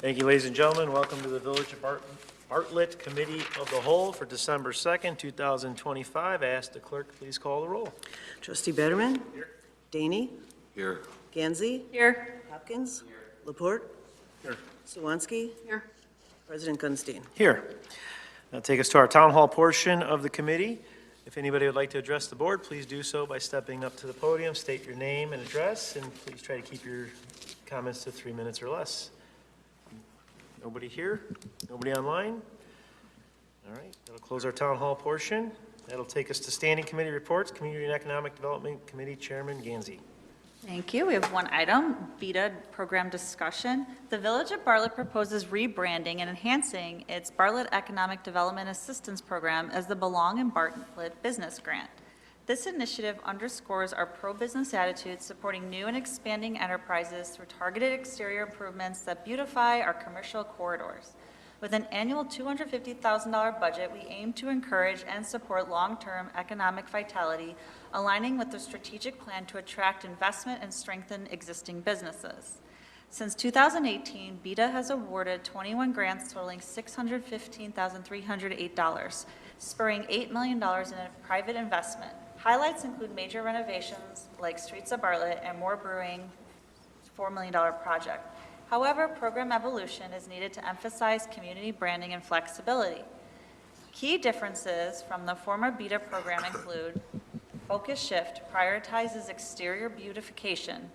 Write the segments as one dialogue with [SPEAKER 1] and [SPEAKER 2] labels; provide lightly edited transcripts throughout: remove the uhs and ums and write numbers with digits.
[SPEAKER 1] Thank you, ladies and gentlemen. Welcome to the Village of Bartlett Committee of the Whole for December 2nd, 2025. I ask the clerk, please call the roll.
[SPEAKER 2] Trustee Betterman?
[SPEAKER 1] Here.
[SPEAKER 2] DEYNE?
[SPEAKER 3] Here.
[SPEAKER 2] GANDSEY?
[SPEAKER 4] Here.
[SPEAKER 2] Hopkins? Laporte?
[SPEAKER 1] Here.
[SPEAKER 2] Suwanski?
[SPEAKER 4] Here.
[SPEAKER 2] President Gunstein.
[SPEAKER 1] Here. Now take us to our town hall portion of the committee. If anybody would like to address the board, please do so by stepping up to the podium, state your name and address, and please try to keep your comments to 3 minutes or less. Nobody here? Nobody online? All right, that'll close our town hall portion. That'll take us to standing committee reports. Community and Economic Development Committee Chairman GANDSEY.
[SPEAKER 4] Thank you. We have one item, BEDA program discussion. The Village of Bartlett proposes rebranding and enhancing its Bartlett Economic Development Assistance Program as the Belong in Bartlett Business Grant. This initiative underscores our pro-business attitude, supporting new and expanding enterprises through targeted exterior improvements that beautify our commercial corridors. With an annual $250,000 budget, we aim to encourage and support long-term economic vitality, aligning with the strategic plan to attract investment and strengthen existing businesses. Since 2018, BEDA has awarded 21 grants totaling $615,308, spurring $8 million in private investment. Highlights include major renovations like Streets of Bartlett and More Brewing $4 million project. However, program evolution is needed to emphasize community branding and flexibility. Key differences from the former BEDA program include focus shift prioritizes exterior beautification,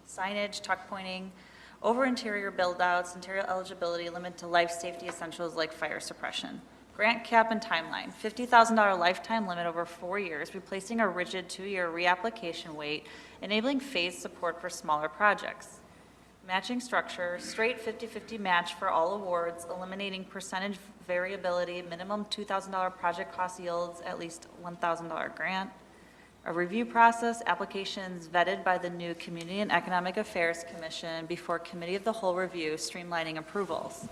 [SPEAKER 4] signage, tuck pointing, over interior build-outs, interior eligibility, limit to life safety essentials like fire suppression. Grant cap and timeline, $50,000 lifetime limit over 4 years, replacing a rigid 2-year reapplication wait, enabling phased support for smaller projects. Matching structure, straight 50-50 match for all awards, eliminating percentage variability, minimum $2,000 project cost yields, at least $1,000 grant. A review process, applications vetted by the new Community and Economic Affairs Commission before Committee of the Whole review, streamlining approvals.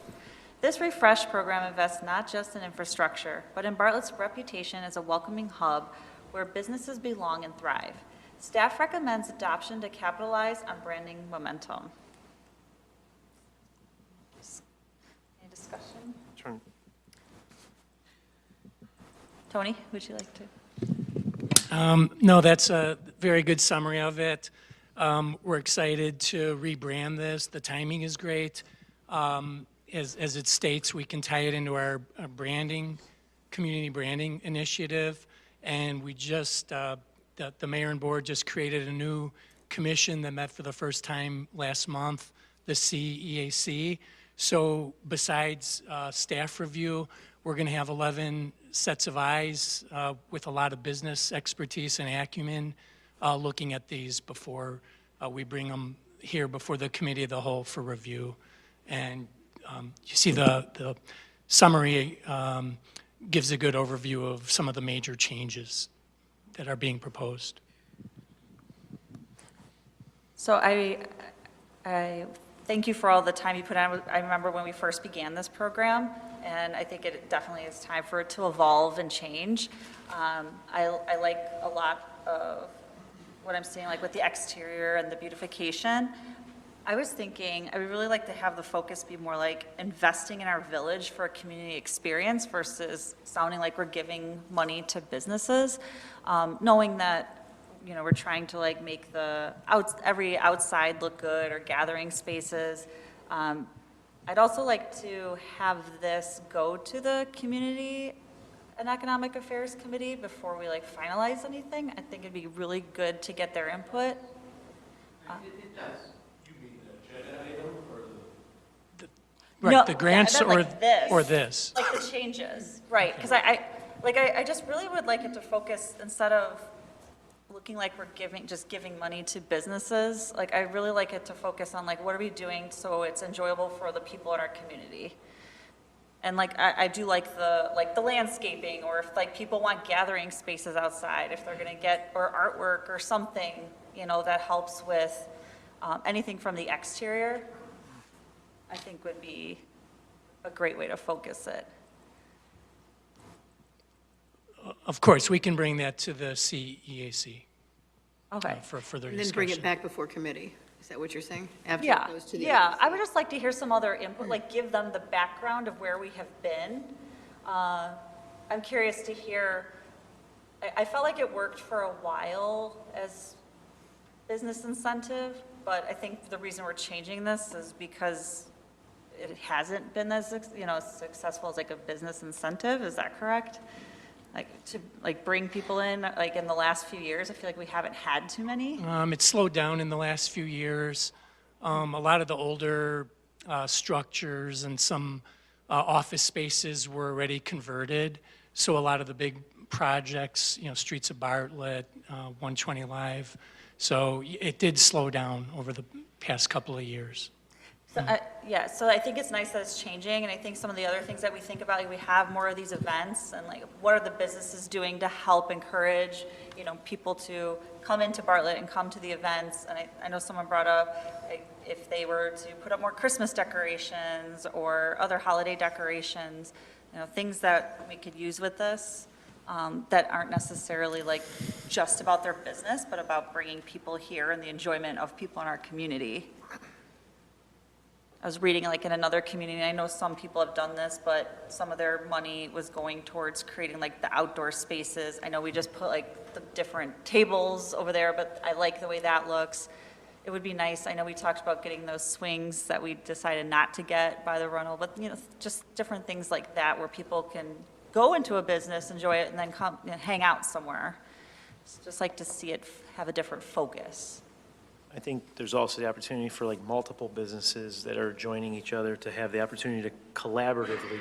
[SPEAKER 4] This refreshed program invests not just in infrastructure, but in Bartlett's reputation as a welcoming hub where businesses belong and thrive. Staff recommends adoption to capitalize on branding momentum. Any discussion?
[SPEAKER 1] Turn.
[SPEAKER 4] Tony, would you like to?
[SPEAKER 5] No, that's a very good summary of it. We're excited to rebrand this. The timing is great. As it states, we can tie it into our branding, community branding initiative, and we just, the mayor and board just created a new commission that met for the first time last month, the CEAC. So besides staff review, we're going to have 11 sets of eyes with a lot of business expertise and acumen looking at these before we bring them here before the Committee of the Whole for review. And you see the summary gives a good overview of some of the major changes that are being proposed.
[SPEAKER 4] So I thank you for all the time you put on. I remember when we first began this program, and I think it definitely is time for it to evolve and change. I like a lot of what I'm seeing, like with the exterior and the beautification. I was thinking, I would really like to have the focus be more like investing in our village for a community experience versus sounding like we're giving money to businesses, knowing that, you know, we're trying to like make every outside look good or gathering spaces. I'd also like to have this go to the Community and Economic Affairs Committee before we like finalize anything. I think it'd be really good to get their input.
[SPEAKER 3] It does.
[SPEAKER 5] Right,
[SPEAKER 4] No,
[SPEAKER 5] the grants
[SPEAKER 4] I meant like this.
[SPEAKER 5] or this.
[SPEAKER 4] Like the changes, right, because I just really would like it to focus, instead of looking like we're just giving money to businesses, like I really like it to focus on like what are we doing so it's enjoyable for the people in our community. And like I do like the landscaping, or if like people want gathering spaces outside, if they're gonna get, or artwork or something, you know, that helps with anything from the exterior, I think would be a great way to focus it.
[SPEAKER 5] Of course, we can bring that to the CEAC
[SPEAKER 4] Okay.
[SPEAKER 5] for further
[SPEAKER 6] And then
[SPEAKER 5] discussion.
[SPEAKER 6] bring it back before committee. Is that what you're saying? After
[SPEAKER 4] Yeah,
[SPEAKER 6] it goes to the
[SPEAKER 4] yeah,
[SPEAKER 6] agency?
[SPEAKER 4] I would just like to hear some other input, like give them the background of where we have been. I'm curious to hear, I felt like it worked for a while as business incentive, but I think the reason we're changing this is because it hasn't been as, successful as like a business incentive, is that correct? Like to, like bring people in, like in the last few years, I feel like we haven't had too many.
[SPEAKER 5] It's slowed down in the last few years. A lot of the older structures and some office spaces were already converted. So a lot of the big projects, Streets of Bartlett, 120 Live. So it did slow down over the past couple of years.
[SPEAKER 4] So, yeah, so I think it's nice that it's changing, and I think some of the other things that we think about, like we have more of these events, and like, what are the businesses doing to help encourage, people to come into Bartlett and come to the events? And I know someone brought up, like, if they were to put up more Christmas decorations or other holiday decorations, things that we could use with this, that aren't necessarily like just about their business, but about bringing people here and the enjoyment of people in our community. I was reading like in another community, I know some people have done this, but some of their money was going towards creating like the outdoor spaces. I know we just put like the different tables over there, but I like the way that looks. It would be nice, I know we talked about getting those swings that we decided not to get by the runnel, but just different things like that where people can go into a business, enjoy it, and then come and hang out somewhere. Just like to see it have a different focus.
[SPEAKER 1] I think there's also the opportunity for like multiple businesses that are joining each other to have the opportunity to collaboratively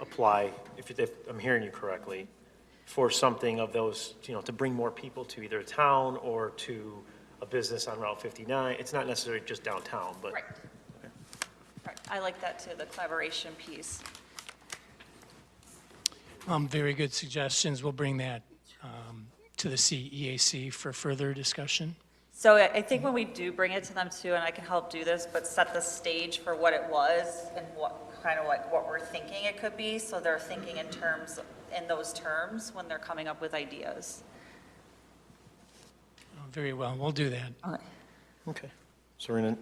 [SPEAKER 1] apply, if I'm hearing you correctly, for something of those, to bring more people to either a town or to a business on Route 59. It's not necessarily just downtown, but.
[SPEAKER 4] Right. Right. I like that too, the collaboration piece.
[SPEAKER 5] Very good suggestions. We'll bring that to the CEAC for further discussion.
[SPEAKER 4] So I think when we do bring it to them too, and I can help do this, but set the stage for what it was and what kind of like what we're thinking it could be, so they're thinking in those terms when they're coming up with ideas.
[SPEAKER 5] Very well. We'll do that.
[SPEAKER 4] Okay.
[SPEAKER 1] Okay. So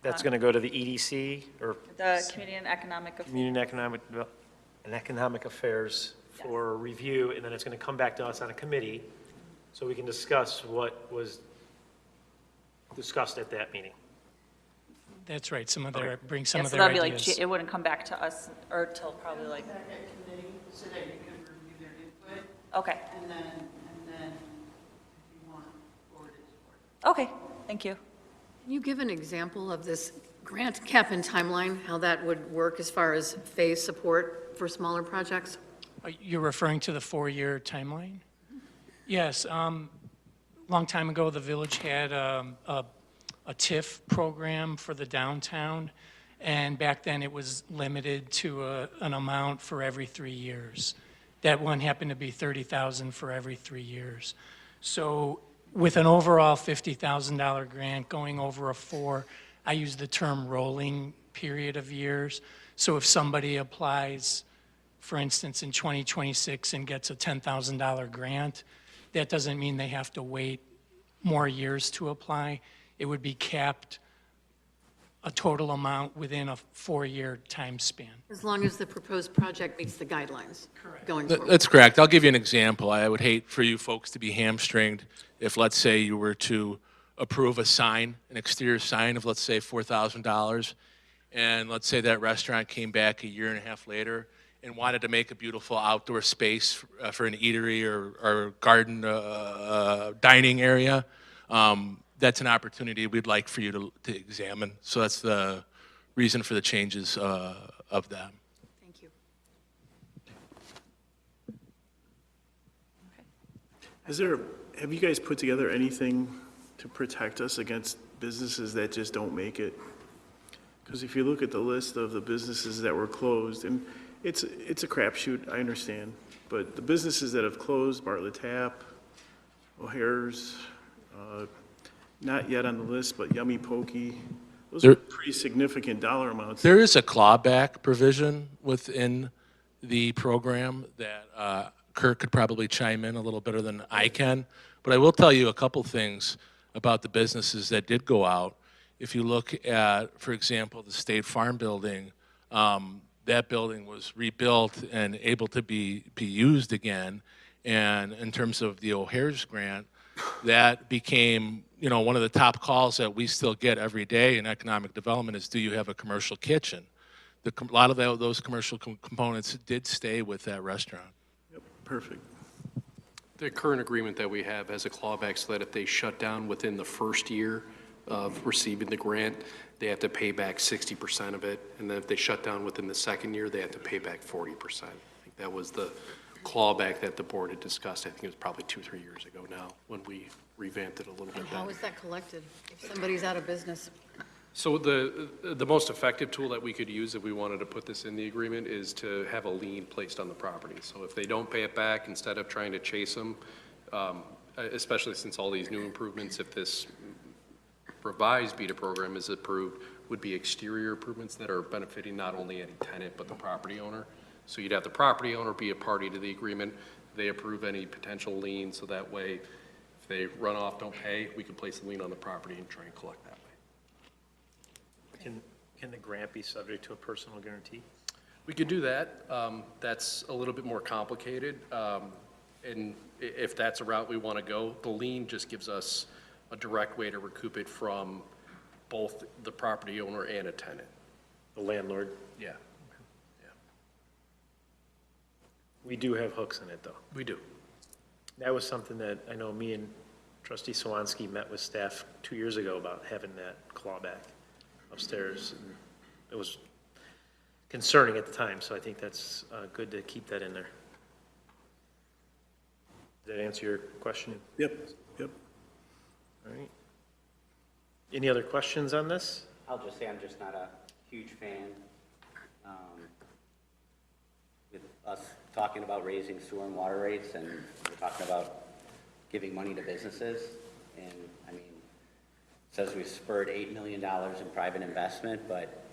[SPEAKER 1] that's going to go to the EDC or
[SPEAKER 4] The Community and Economic Affairs.
[SPEAKER 1] Community and Economic Affairs for review, and then it's going to come back to us on a committee so we can discuss what was discussed at that meeting.
[SPEAKER 5] That's right. Bring some
[SPEAKER 4] Yeah,
[SPEAKER 5] of
[SPEAKER 4] so
[SPEAKER 5] their
[SPEAKER 4] that'd be
[SPEAKER 5] ideas.
[SPEAKER 4] like, it wouldn't come back to us or till probably like,
[SPEAKER 3] That committee, so that you can review their input,
[SPEAKER 4] okay,
[SPEAKER 3] and then if you want, forward it to board.
[SPEAKER 4] okay, thank you.
[SPEAKER 6] Can you give an example of this grant cap and timeline, how that would work as far as phase support for smaller projects?
[SPEAKER 5] You're referring to the 4-year timeline? Yes. Long time ago, the village had a TIF program for the downtown, and back then it was limited to an amount for every 3 years. That one happened to be $30,000 for every 3 years. So with an overall $50,000 grant going over I use the term rolling period of years. So if somebody applies, for instance, in 2026 and gets a $10,000 grant, that doesn't mean they have to wait more years to apply. It would be capped a total amount within a 4-year time span.
[SPEAKER 6] As long as the proposed project meets the guidelines going forward.
[SPEAKER 7] That's correct. I'll give you an example. I would hate for you folks to be hamstringed if, let's say, you were to approve a sign, an exterior sign of, let's say, $4,000, and let's say that restaurant came back a year and a half later and wanted to make a beautiful outdoor space for an eatery or garden dining area. That's an opportunity we'd like for you to examine. So that's the reason for the changes of that.
[SPEAKER 6] Thank you.
[SPEAKER 8] Have you guys put together anything to protect us against businesses that just don't make it? Because if you look at the list of the businesses that were closed, and it's a crapshoot, I understand, but the businesses that have closed, Bartlett Tap, O'Hare's, not yet on the list, but Yummy Pokey, those are pretty significant dollar amounts.
[SPEAKER 7] There is a clawback provision within the program that Kirk could probably chime in a little better than I can. But I will tell you a couple things about the businesses that did go out If you look at, for example, the State Farm building, that building was rebuilt and able to be used again. And in terms of the O'Hare's grant, that became, you know, one of the top calls that we still get every day in economic development is, do you have a commercial kitchen? A lot of those commercial components did stay with that restaurant.
[SPEAKER 8] Yep, perfect.
[SPEAKER 9] The current agreement that we have has a clawback so that if they shut down within the first year of receiving the grant, they have to pay back 60% of it. And then if they shut down within the second year, they have to pay back 40%. I think that was the clawback that the board had discussed. I think it was probably 2-3 years ago now when we revamped it a little bit
[SPEAKER 6] And how
[SPEAKER 9] better.
[SPEAKER 6] is that collected if somebody's out of business?
[SPEAKER 9] So the most effective tool that we could use if we wanted to put this in the agreement is to have a lien placed on the property. So if they don't pay it back, instead of trying to chase them, especially since all these new improvements, if this revised BEDA program is approved, would be exterior improvements that are benefiting not only any tenant, but the property owner. So you'd have the property owner be a party to the agreement. They approve any potential lien, so that way, if they run off, don't pay, we can place a lien on the property and try and collect that way.
[SPEAKER 1] Can the grant be subject to a personal guarantee?
[SPEAKER 9] We could do that. That's a little bit more complicated. And if that's a route we want to go, the lien just gives us a direct way to recoup it from both the property owner and a tenant.
[SPEAKER 1] The landlord?
[SPEAKER 9] Yeah,
[SPEAKER 1] We do have hooks in it, though.
[SPEAKER 9] we do.
[SPEAKER 1] That was something that I know me and Trustee Swansky met with staff 2 years ago about having that clawback upstairs. And it was concerning at the time, so I think that's good to keep that in there. Did that answer your question?
[SPEAKER 8] Yep, yep.
[SPEAKER 1] All right. Any other questions on this?
[SPEAKER 10] I'll just say I'm just not a huge fan with us talking about raising sewer and water rates, and we're talking about giving money to businesses. And I mean, it says we've spurred $8 million in private investment, but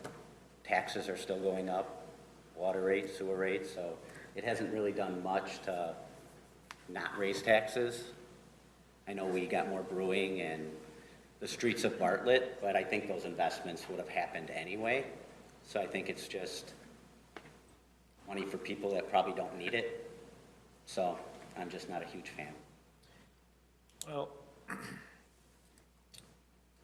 [SPEAKER 10] taxes are still going up, water rates, sewer rates, so it hasn't really done much to not raise taxes. I know we got more brewing and the streets of Bartlett, but I think those investments would have happened anyway. So I think it's just money for people that probably don't need it. So I'm just not a huge fan.
[SPEAKER 1] Well,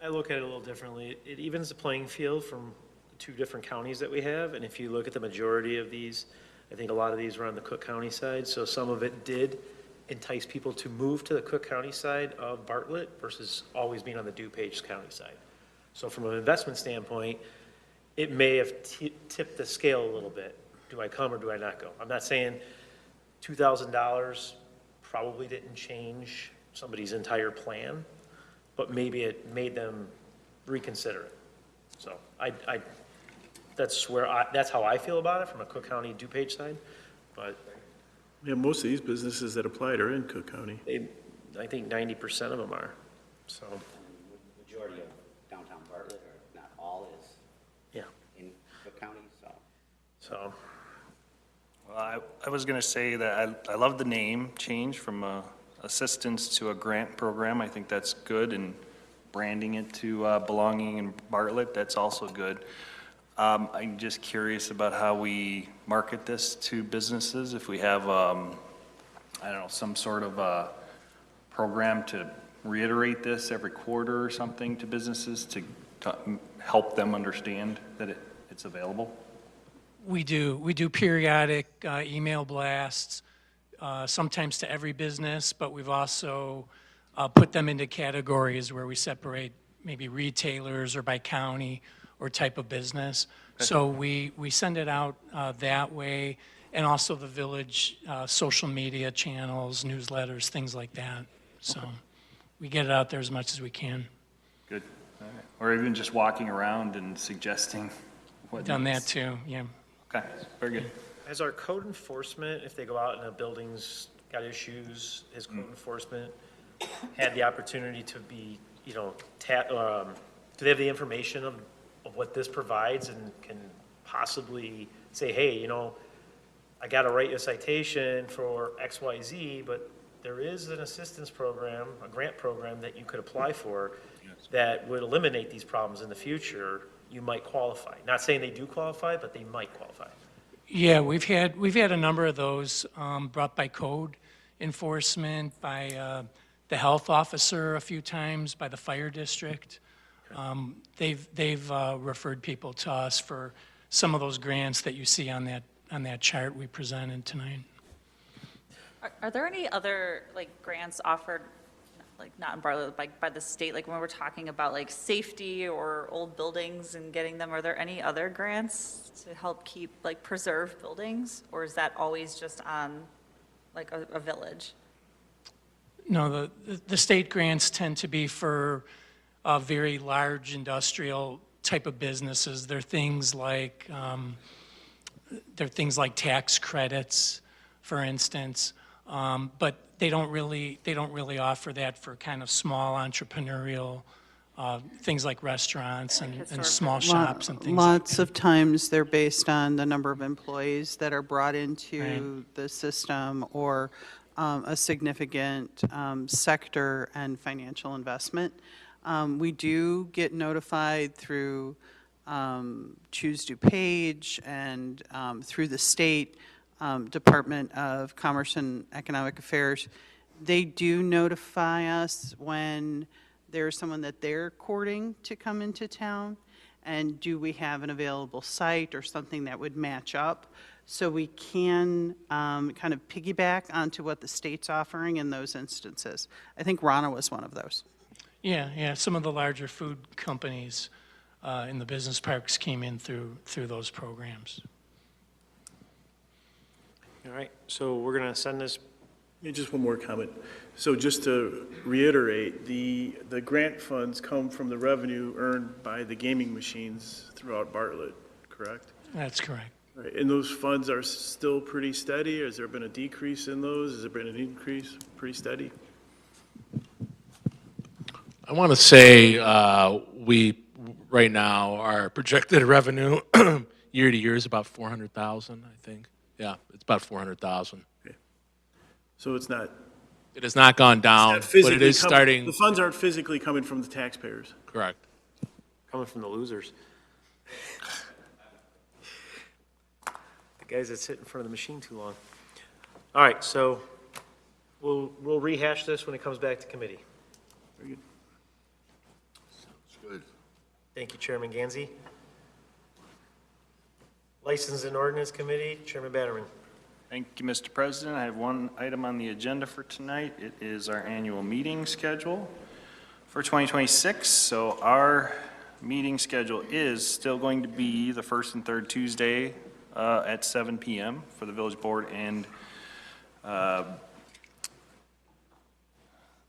[SPEAKER 1] I look at it a little differently. It evens the playing field from the 2 different counties that we have, and if you look at the majority of these, I think a lot of these were on the Cook County side, so some of it did entice people to move to the Cook County side of Bartlett versus always being on the DuPage County side. So from an investment standpoint, it may have tipped the scale a little bit. Do I come or do I not go? I'm not saying $2,000 probably didn't change somebody's entire plan, but maybe it made them reconsider it. So that's how I feel about it from a Cook County DuPage side, but
[SPEAKER 8] Yeah, most of these businesses that applied are in Cook County.
[SPEAKER 1] I think 90% of them are, so,
[SPEAKER 10] Majority of downtown Bartlett, or not all, is
[SPEAKER 1] yeah,
[SPEAKER 10] in Cook County, so.
[SPEAKER 1] so.
[SPEAKER 11] Well, I was going to say that I love the name change from assistance to a grant program. I think that's good, and branding it to belonging in Bartlett, that's also good. I'm just curious about how we market this to businesses. If we have, I don't know, some sort of a program to reiterate this every quarter or something to businesses to help them understand that it's available.
[SPEAKER 5] We do periodic email blasts, sometimes to every business, but we've also put them into categories where we separate maybe retailers or by county or type of business. So we send it out that way, and also the village social media channels, newsletters, things like that. So we get it out there as much as we can.
[SPEAKER 11] Good. All right. Or even just walking around and suggesting what
[SPEAKER 5] Done
[SPEAKER 11] needs.
[SPEAKER 5] that too, yeah.
[SPEAKER 11] Okay, very good.
[SPEAKER 1] Has our code enforcement, if they go out and the building's got issues, has code enforcement had the opportunity to be, you know, do they have the information of what this provides and can possibly say, hey, you know, I got to write you a citation for XYZ, but there is an assistance program, a grant program that you could apply for. that would eliminate these problems in the future, you might qualify. Not saying they do qualify, but they might qualify.
[SPEAKER 5] Yeah, we've had a number of those brought by code enforcement, by the health officer a few times, by the fire district. They've referred people to us for some of those grants that you see on that chart we presented tonight.
[SPEAKER 4] Are there any other, like, grants offered, like, not in Bartlett, like, by the state, like, when we're talking about, like, safety or old buildings and getting them, are there any other grants to help keep, like, preserve buildings? Or is that always just on, like, a village?
[SPEAKER 5] No, the state grants tend to be for very large industrial type of businesses. They're things like tax credits, for instance. But they don't really offer that for kind of small entrepreneurial things like restaurants and small shops and things like
[SPEAKER 12] Lots
[SPEAKER 5] that.
[SPEAKER 12] of times, they're based on the number of employees that are brought into the system or a significant sector and financial investment. We do get notified through Choose DuPage and through the state Department of Commerce and Economic Affairs. They do notify us when there's someone that they're courting to come into town, and do we have an available site or something that would match up, so we can kind of piggyback onto what the state's offering in those instances. I think Rana was one of those.
[SPEAKER 5] Yeah, some of the larger food companies in the business parks came in through those programs.
[SPEAKER 1] All right, so we're going to send this.
[SPEAKER 8] Yeah, just one more comment. So just to reiterate, the grant funds come from the revenue earned by the gaming machines throughout Bartlett, correct?
[SPEAKER 5] That's correct.
[SPEAKER 8] Right, and those funds are still pretty steady? Has there been a decrease in those? Has there been an increase? Pretty steady?
[SPEAKER 7] I want to say we, right now, our projected revenue year to year is about 400,000, I think. Yeah, it's about 400,000.
[SPEAKER 8] Okay. So it's not.
[SPEAKER 7] It has not gone down,
[SPEAKER 8] It's not
[SPEAKER 7] but it
[SPEAKER 8] physically
[SPEAKER 7] is
[SPEAKER 8] coming-
[SPEAKER 7] starting.
[SPEAKER 8] The funds aren't physically coming from the taxpayers.
[SPEAKER 7] Correct.
[SPEAKER 1] Coming from the losers. The guys that sit in front of the machine too long. All right, so we'll rehash this when it comes back to committee.
[SPEAKER 8] Very good.
[SPEAKER 10] Good.
[SPEAKER 1] Thank you, Chairman Gansey. License and Ordinance Committee, Chairman Bannerman.
[SPEAKER 11] Thank you, Mr. President. I have one item on the agenda for tonight. It is our annual meeting schedule for 2026. So our meeting schedule is still going to be the first and third Tuesday at 7 p.m. for the village board and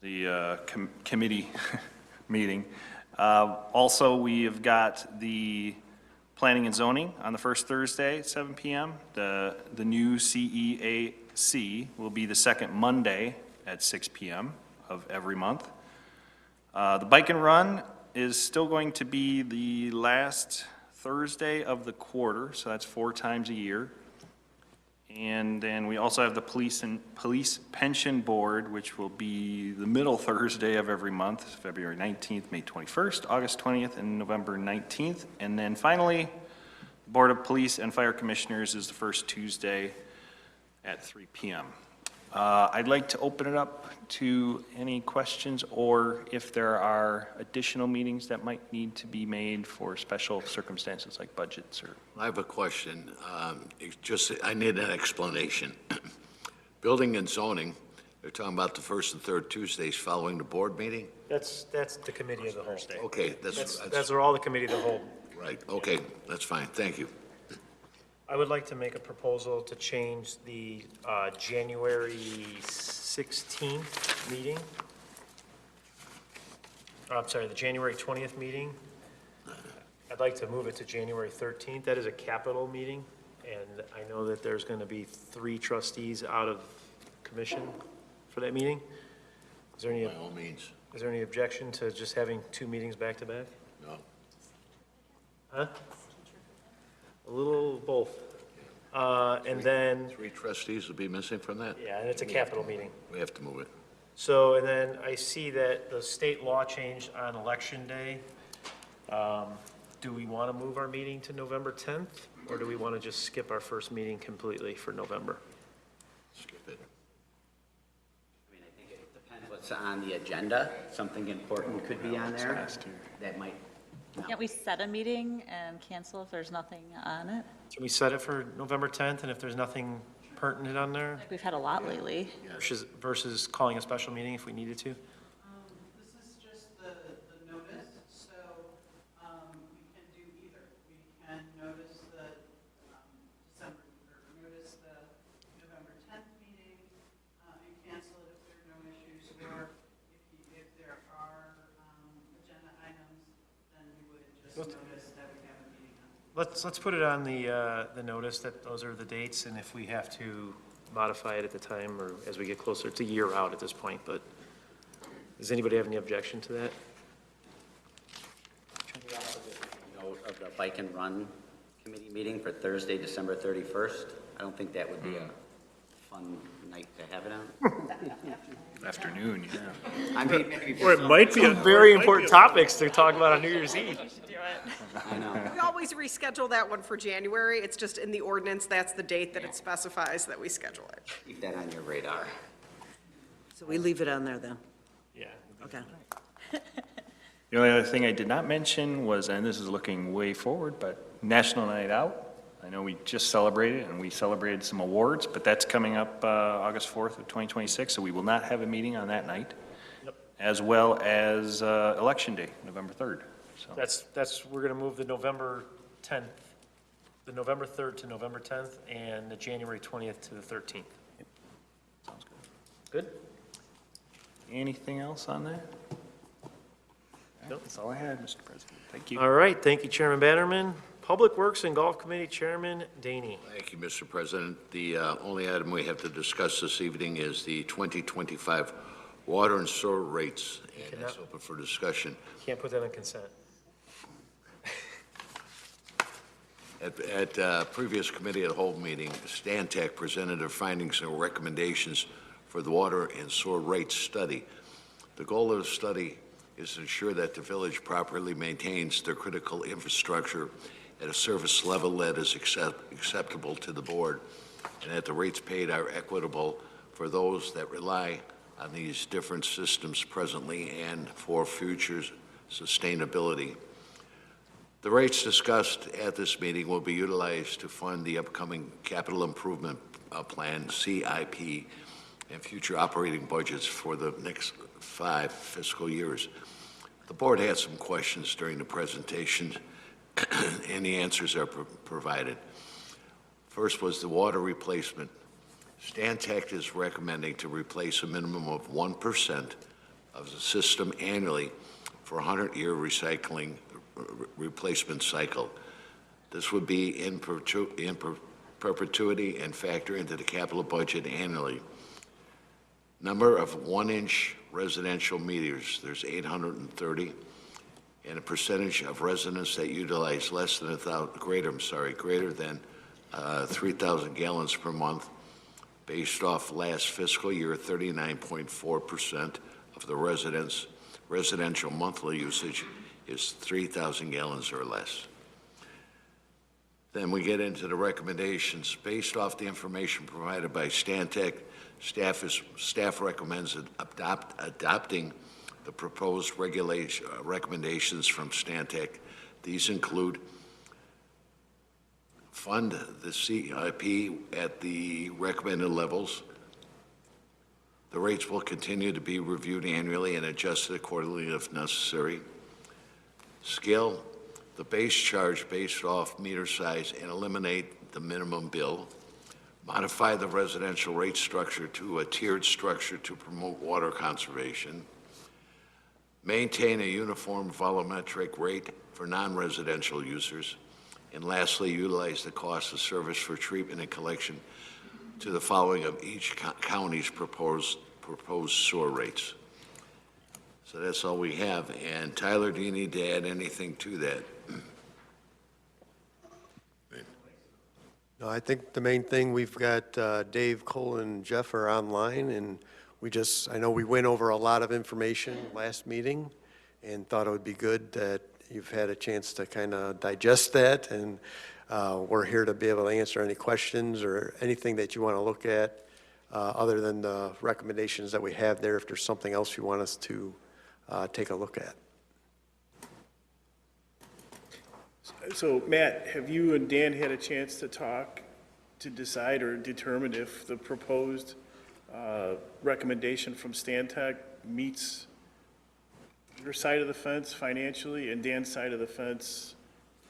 [SPEAKER 11] the committee meeting. Also, we have got the Planning and Zoning on the first Thursday at 7 p.m. The new CEAC will be the second Monday at 6 p.m. of every month. The Bike and Run is still going to be the last Thursday of the quarter, so that's 4 times a year. And then we also have the Police Pension Board, which will be the middle Thursday of every month, February 19th, May 21st, August 20th, and November 19th. And then finally, the Board of Police and Fire Commissioners is the first Tuesday at 3 p.m. I'd like to open it up to any questions, or if there are additional meetings that might need to be made for special circumstances like budgets or.
[SPEAKER 13] I have a question. I need an explanation. Building and zoning, they're talking about the first and third Tuesdays following the board meeting?
[SPEAKER 1] That's the committee of the whole.
[SPEAKER 13] Okay,
[SPEAKER 1] That's where all the committee of the whole.
[SPEAKER 13] right. Okay, that's fine. Thank you.
[SPEAKER 1] I would like to make a proposal to change the January 16th meeting. I'm sorry, the January 20th meeting. I'd like to move it to January 13th. That is a capital meeting, and I know that there's going to be 3 trustees out of commission for that meeting. Is there any,
[SPEAKER 13] By all means.
[SPEAKER 1] is there any objection to just having 2 meetings back to back?
[SPEAKER 13] No.
[SPEAKER 1] Huh? A little both. And then,
[SPEAKER 13] 3 trustees will be missing from that?
[SPEAKER 1] yeah, and it's a capital meeting.
[SPEAKER 13] We have to move it.
[SPEAKER 1] So, and then I see that the state law changed on Election Day. Do we want to move our meeting to November 10th, or do we want to just skip our first meeting completely for November?
[SPEAKER 13] Skip it.
[SPEAKER 10] I mean, I think it depends what's on the agenda. Something important could be on there that might,
[SPEAKER 4] Can't we set a meeting and cancel if there's nothing on it?
[SPEAKER 1] Can we set it for November 10th, and if there's nothing pertinent on there,
[SPEAKER 4] We've had a lot lately.
[SPEAKER 1] versus calling a special meeting if we needed to?
[SPEAKER 3] This is just the notice, so we can do either. We can notice the notice the November 10th meeting and cancel it if there are no issues, or if there are agenda items, then we would just notice that we have a meeting on.
[SPEAKER 1] Let's put it on the notice that those are the dates, and if we have to modify it at the time, or as we get closer, it's a year out at this point, but does anybody have any objection to that?
[SPEAKER 10] note of the Bike and Run Committee meeting for Thursday, December 31st. I don't think that would be a fun night to have it on.
[SPEAKER 11] Afternoon, yeah.
[SPEAKER 10] I mean, maybe
[SPEAKER 1] Or it might be very important topics to talk about on New Year's Eve.
[SPEAKER 10] I know.
[SPEAKER 14] We always reschedule that one for January. It's just in the ordinance, that's the date that it specifies that we schedule it.
[SPEAKER 10] Keep that on your radar.
[SPEAKER 2] So we leave it on there then?
[SPEAKER 1] Yeah.
[SPEAKER 2] Okay.
[SPEAKER 11] The only other thing I did not mention was, and this is looking way forward, but National Night Out. I know we just celebrated, and we celebrated some awards, but that's coming up August 4th of 2026, so we will not have a meeting on that night, as well as Election Day, November 3rd. So
[SPEAKER 1] We're going to move the November 10th, the November 3rd to November 10th, and the January 20th to the 13th.
[SPEAKER 11] sounds good.
[SPEAKER 1] Good?
[SPEAKER 11] Anything else on that?
[SPEAKER 1] Nope.
[SPEAKER 11] That's all I had, Mr. President. Thank you.
[SPEAKER 1] All right, thank you, Chairman Bannerman. Public Works and Golf Committee Chairman DEYNE.
[SPEAKER 13] Thank you, Mr. President. The only item we have to discuss this evening is the 2025 water and sewer rates, and that's open for discussion.
[SPEAKER 1] Can't put that on consent.
[SPEAKER 13] At previous committee of the whole meeting, Stantec presented their findings and recommendations for the water and sewer rate study. The goal of the study is to ensure that the village properly maintains their critical infrastructure at a service level that is acceptable to the board, and that the rates paid are equitable for those that rely on these different systems presently and for future sustainability. The rates discussed at this meeting will be utilized to fund the upcoming Capital Improvement Plan, CIP, and future operating budgets for the next 5 fiscal years. The board had some questions during the presentation, and the answers are provided. First was the water replacement. Stantec is recommending to replace a minimum of 1% of the system annually for a 100-year recycling replacement cycle. This would be in perpetuity and factor into the capital budget annually. Number of 1-inch residential meters, there's 830, and a percentage of residents that utilize less than greater than 3,000 gallons per month. Based off last fiscal year, 39.4% of the residential monthly usage is 3,000 gallons or less. Then we get into the recommendations. Based off the information provided by Stantec, staff recommends adopting the proposed recommendations from Stantec. These include fund the CIP at the recommended levels. The rates will continue to be reviewed annually and adjusted accordingly if necessary. Scale the base charge based off meter size and eliminate the minimum bill. Modify the residential rate structure to a tiered structure to promote water conservation. Maintain a uniform volumetric rate for non-residential users. And lastly, utilize the cost of service for treatment and collection to the following of each county's proposed sewer rates. So that's all we have. And Tyler, do you need to add anything to that?
[SPEAKER 15] No, I think the main thing, we've got Dave, Cole, and Jeff are online, and I know we went over a lot of information last meeting and thought it would be good that you've had a chance to kind of digest that, and we're here to be able to answer any questions or anything that you want to look at, other than the recommendations that we have there, if there's something else you want us to take a look at.
[SPEAKER 8] So Matt, have you and Dan had a chance to talk, to decide or determine if the proposed recommendation from Stantec meets your side of the fence financially and Dan's side of the fence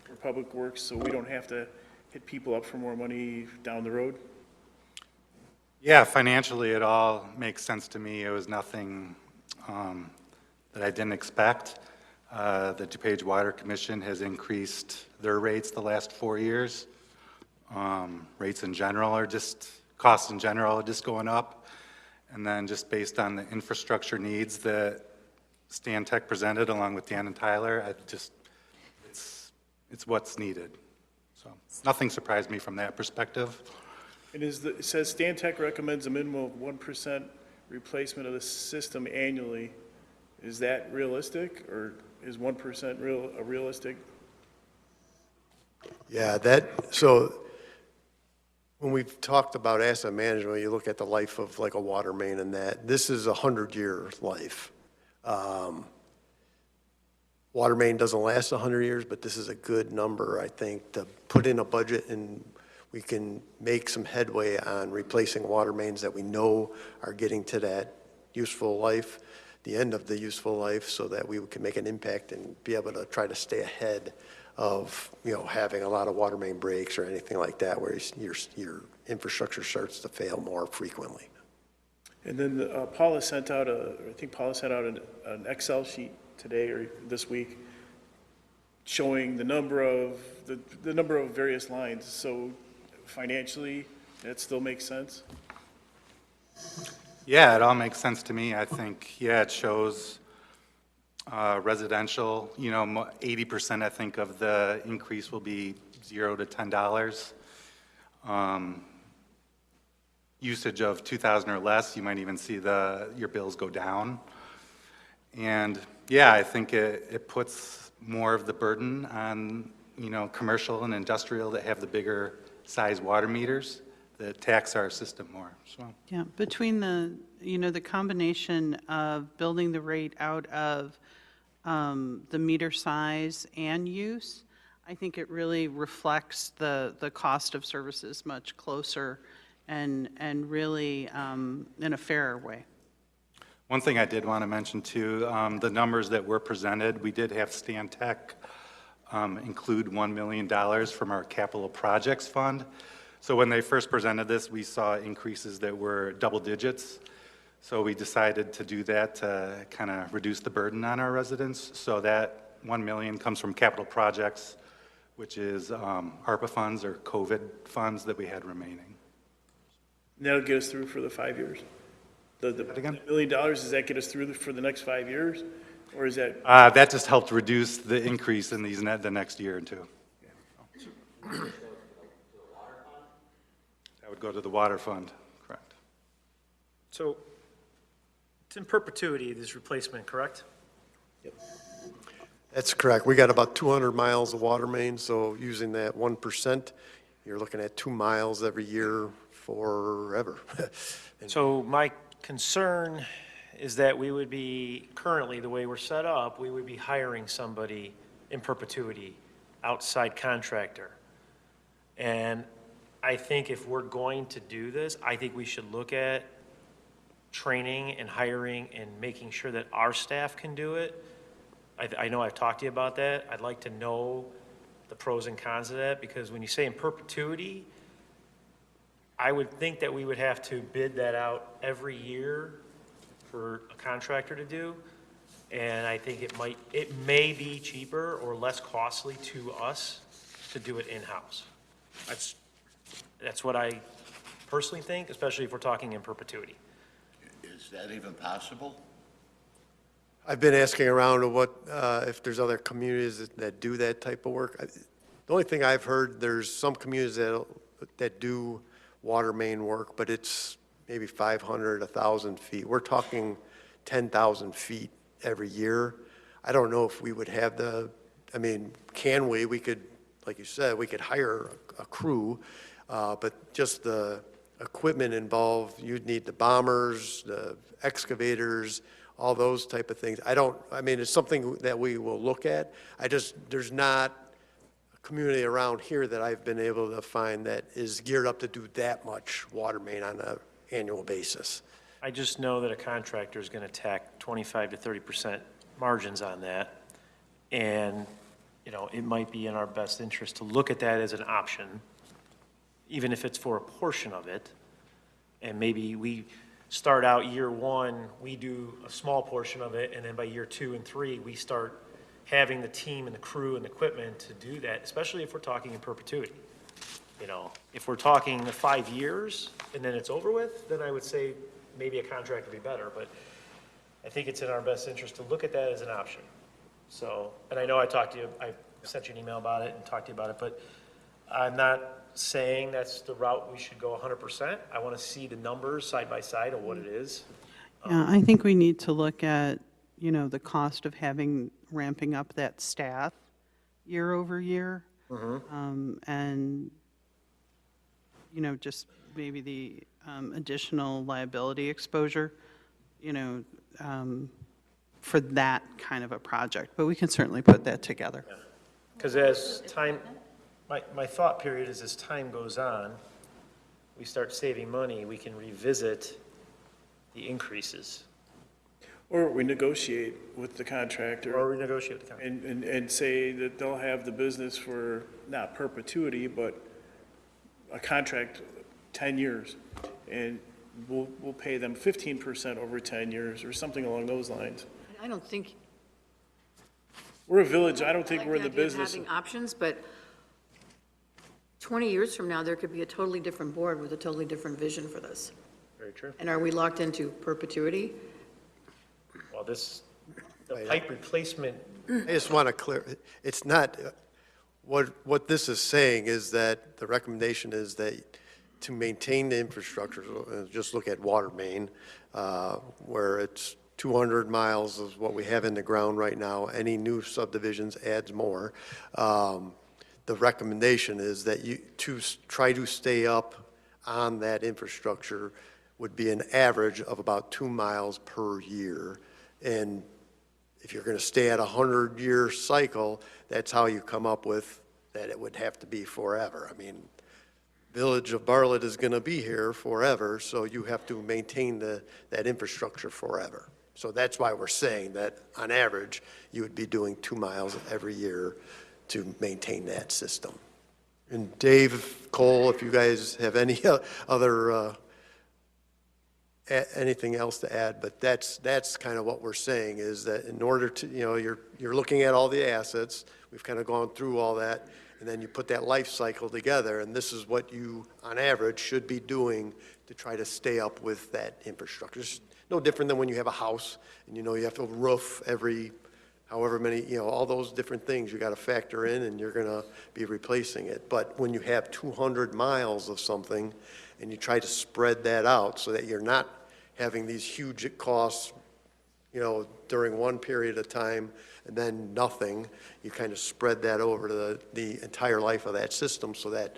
[SPEAKER 8] for Public Works, so we don't have to hit people up for more money down the road?
[SPEAKER 16] Yeah, financially, it all makes sense to me. It was nothing that I didn't expect. The DuPage Water Commission has increased their rates the last 4 years. Rates in general are just, costs in general are just going up. And then just based on the infrastructure needs that Stantec presented along with Dan and Tyler, it's what's needed. So nothing surprised me from that perspective.
[SPEAKER 8] And it says Stantec recommends a minimum of 1% replacement of the system annually. Is that realistic, or is 1% realistic?
[SPEAKER 15] Yeah, so when we've talked about asset management, you look at the life of like a water main and that, this is a 100-year life. Water main doesn't last 100 years, but this is a good number, I think, to put in a budget, and we can make some headway on replacing water mains that we know are getting to that useful life, the end of the useful life, so that we can make an impact and be able to try to stay ahead of, having a lot of water main breaks or anything like that, where your infrastructure starts to fail more frequently.
[SPEAKER 8] And then Paula sent out an Excel sheet today or this week showing the number of various lines. So financially, that still makes sense?
[SPEAKER 16] Yeah, it all makes sense to me. I think, yeah, it shows residential, 80% I think of the increase will be $0 to $10. Usage of 2,000 or less, you might even see your bills go down. And yeah, I think it puts more of the burden on, commercial and industrial that have the bigger size water meters that tax our system more, so.
[SPEAKER 12] Yeah, between the combination of building the rate out of the meter size and use, I think it really reflects the cost of services much closer and really in a fairer way.
[SPEAKER 16] One thing I did want to mention too, the numbers that were presented, we did have Stantec include $1 million from our capital projects fund. So when they first presented this, we saw increases that were double digits. So we decided to do that to kind of reduce the burden on our residents. So that $1 million comes from capital projects, which is ARPA funds or COVID funds that we had remaining.
[SPEAKER 8] And that'll get us through for the 5 years? The $1 million, does that get us through for the next 5 years? Or is that?
[SPEAKER 16] That just helped reduce the increase in the next year or two. That would go to the water fund, correct.
[SPEAKER 1] So it's in perpetuity, this replacement, correct?
[SPEAKER 15] Yep. That's correct. We got about 200 miles of water main, so using that 1%, you're looking at 2 miles every year forever.
[SPEAKER 1] So my concern is that we would be, currently, the way we're set up, we would be hiring somebody in perpetuity, outside contractor. And I think if we're going to do this, I think we should look at training and hiring and making sure that our staff can do it. I know I've talked to you about that. I'd like to know the pros and cons of that, because when you say in perpetuity, I would think that we would have to bid that out every year for a contractor to do. And I think it may be cheaper or less costly to us to do it in-house. That's what I personally think, especially if we're talking in perpetuity.
[SPEAKER 13] Is that even possible?
[SPEAKER 15] I've been asking around if there's other communities that do that type of work. The only thing I've heard, there's some communities that do water main work, but it's maybe 500, 1,000 feet. We're talking 10,000 feet every year. I don't know if we would have can we? We could, like you said, we could hire a crew, but just the equipment involved, you'd need the bombers, the excavators, all those type of things. It's something that we will look at. There's not a community around here that I've been able to find that is geared up to do that much water main on an annual basis.
[SPEAKER 1] I just know that a contractor is going to tack 25 to 30% margins on that. And, it might be in our best interest to look at that as an option, even if it's for a portion of it. And maybe we start out year one, we do a small portion of it, and then by year 2 and 3, we start having the team and the crew and the equipment to do that, especially if we're talking in perpetuity. If we're talking 5 years and then it's over with, then I would say maybe a contract would be better, but I think it's in our best interest to look at that as an option. So, and I know I sent you an email about it and talked to you about it, but I'm not saying that's the route we should go 100%. I want to see the numbers side by side of what it is.
[SPEAKER 12] Yeah, I think we need to look at, the cost of ramping up that staff year over year. And, just maybe the additional liability exposure, for that kind of a project. But we can certainly put that together.
[SPEAKER 1] Because as time, my thought period is as time goes on, we start saving money, we can revisit the increases.
[SPEAKER 8] Or we negotiate with the contractor.
[SPEAKER 1] Or we negotiate with the contractor.
[SPEAKER 8] And say that they'll have the business for, not perpetuity, but a contract 10 years. And we'll pay them 15% over 10 years or something along those lines.
[SPEAKER 6] I don't think.
[SPEAKER 8] We're a village, I don't think we're in the
[SPEAKER 6] idea of
[SPEAKER 8] business.
[SPEAKER 6] having options, but 20 years from now, there could be a totally different board with a totally different vision for this.
[SPEAKER 1] Very true.
[SPEAKER 6] And are we locked into perpetuity?
[SPEAKER 1] Well, the pipe replacement,
[SPEAKER 15] I just want to clear, it's not, what this is saying is that the recommendation is that to maintain the infrastructure, just look at water main, where it's 200 miles is what we have in the ground right now. Any new subdivisions adds more. The recommendation is that to try to stay up on that infrastructure would be an average of about 2 miles per year. And if you're going to stay at a 100-year cycle, that's how you come up with that it would have to be forever. Village of Bartlett is going to be here forever, so you have to maintain that infrastructure forever. So that's why we're saying that on average, you would be doing 2 miles every year to maintain that system. And Dave, Cole, if you guys have any other anything else to add, but that's kind of what we're saying is that in order to, you're looking at all the assets, we've kind of gone through all that, and then you put that life cycle together, and this is what you, on average, should be doing to try to stay up with that infrastructure. It's no different than when you have a house, and you have to roof every however many, all those different things you got to factor in, and you're going to be replacing it. But when you have 200 miles of something, and you try to spread that out so that you're not having these huge costs, during one period of time and then nothing, you kind of spread that over to the entire life of that system so that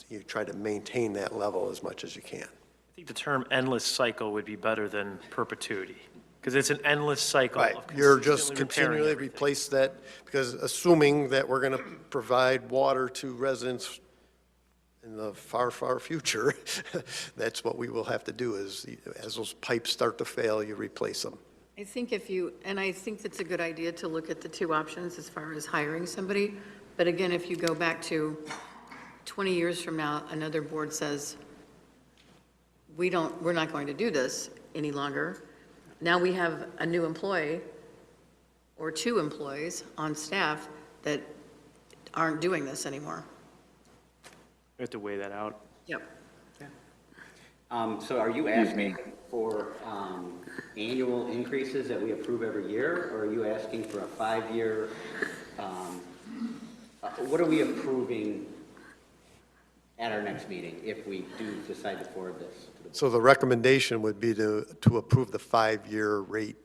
[SPEAKER 15] you try to maintain that level as much as you can.
[SPEAKER 1] I think the term endless cycle would be better than perpetuity, because it's an endless cycle.
[SPEAKER 15] Right,
[SPEAKER 1] of
[SPEAKER 15] you're just
[SPEAKER 1] consistently repairing
[SPEAKER 15] continually
[SPEAKER 1] everything.
[SPEAKER 15] replace that, because assuming that we're going to provide water to residents in the far, far future, that's what we will have to do is, as those pipes start to fail, you replace them.
[SPEAKER 6] I think I think it's a good idea to look at the two options as far as hiring somebody. But again, if you go back to 20 years from now, another board says, we're not going to do this any longer. Now we have a new employee or 2 employees on staff that aren't doing this anymore.
[SPEAKER 1] We have to weigh that out.
[SPEAKER 6] Yep.
[SPEAKER 10] So are you asking for annual increases that we approve every year, or are you asking for a 5-year, what are we approving at our next meeting, if we do decide to forward this to the
[SPEAKER 15] So the recommendation would be to approve the 5-year rate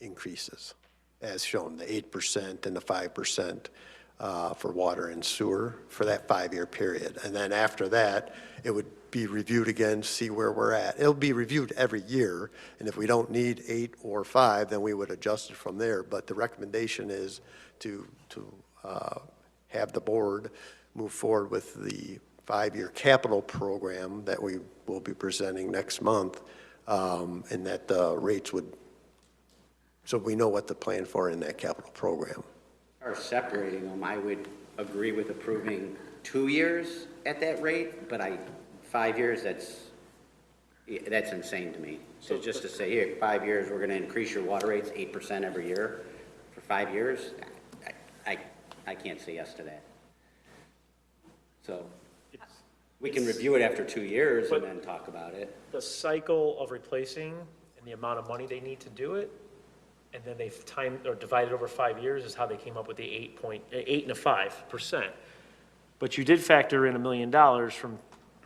[SPEAKER 15] increases, as shown, the 8% and the 5% for water and sewer for that 5-year period. And then after that, it would be reviewed again, see where we're at. It'll be reviewed every year, and if we don't need 8 or 5, then we would adjust it from there. But the recommendation is to have the board move forward with the 5-year capital program that we will be presenting next month, and that the rates would, so we know what to plan for in that capital program.
[SPEAKER 10] Or separating them, I would agree with approving 2 years at that rate, but 5 years, that's insane to me. So just to say, here, 5 years, we're gonna increase your water rates 8% every year for 5 years, I can't say yes to that. So, we can review it after 2 years and then talk about it.
[SPEAKER 1] The cycle of replacing and the amount of money they need to do it, and then they've timed or divided over 5 years is how they came up with the 8 and a 5%. But you did factor in $1 million from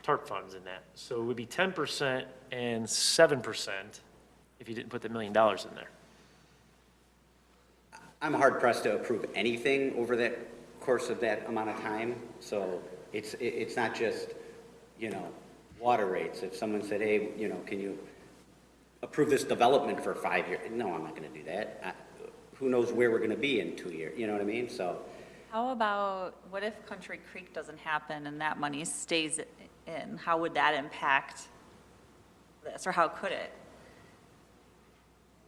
[SPEAKER 1] TARP funds in that. So it would be 10% and 7% if you didn't put the $1 million in there.
[SPEAKER 10] I'm hard pressed to approve anything over that course of that amount of time. So it's not just, water rates. If someone said, hey, can you approve this development for 5 years? No, I'm not going to do that. Who knows where we're going to be in 2 years? You know what I mean? So.
[SPEAKER 4] How about, what if Country Creek doesn't happen and that money stays in? How would that impact this, or how could it?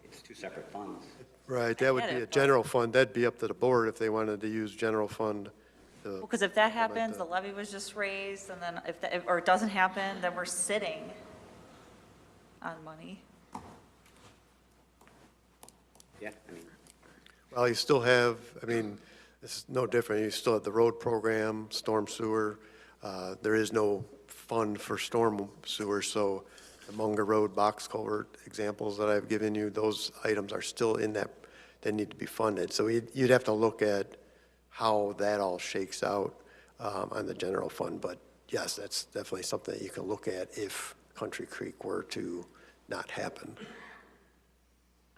[SPEAKER 10] It's 2 separate funds.
[SPEAKER 15] Right, that would be a general fund. That'd be up to the board if they wanted to use general fund.
[SPEAKER 4] Because if that happens, the levy was just raised, and then or it doesn't happen, then we're sitting on money.
[SPEAKER 10] Yeah,
[SPEAKER 15] Well, you still have, it's no different. You still have the road program, storm sewer. There is no fund for storm sewer, so the Munger Road box culvert examples that I've given you, those items are still in that need to be funded. So you'd have to look at how that all shakes out on the general fund. But yes, that's definitely something that you can look at if Country Creek were to not happen.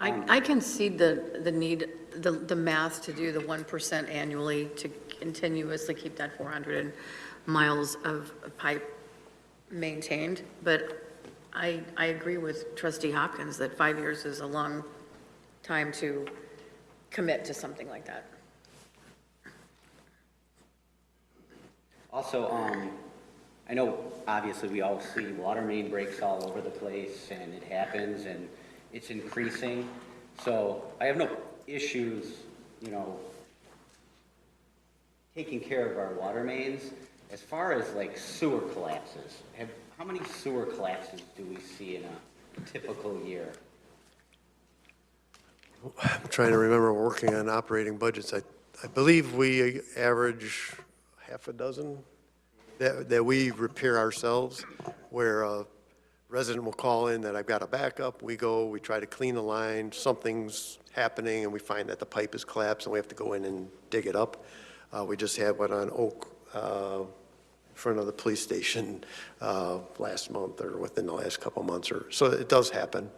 [SPEAKER 6] I can see the need, the math to do the 1% annually to continuously keep that 400 miles of pipe maintained. But I agree with Trustee Hopkins that 5 years is a long time to commit to something like that.
[SPEAKER 10] Also, I know obviously we all see water main breaks all over the place, and it happens, and it's increasing. So I have no issues, taking care of our water mains. As far as like sewer collapses, how many sewer collapses do we see in a typical year?
[SPEAKER 15] I'm trying to remember, working on operating budgets. I believe we average half a dozen that we repair ourselves, where a resident will call in that I've got a backup. We go, we try to clean the line, something's happening, and we find that the pipe is collapsed, and we have to go in and dig it up. We just had one on Oak, in front of the police station last month or within the last couple months. So it does happen.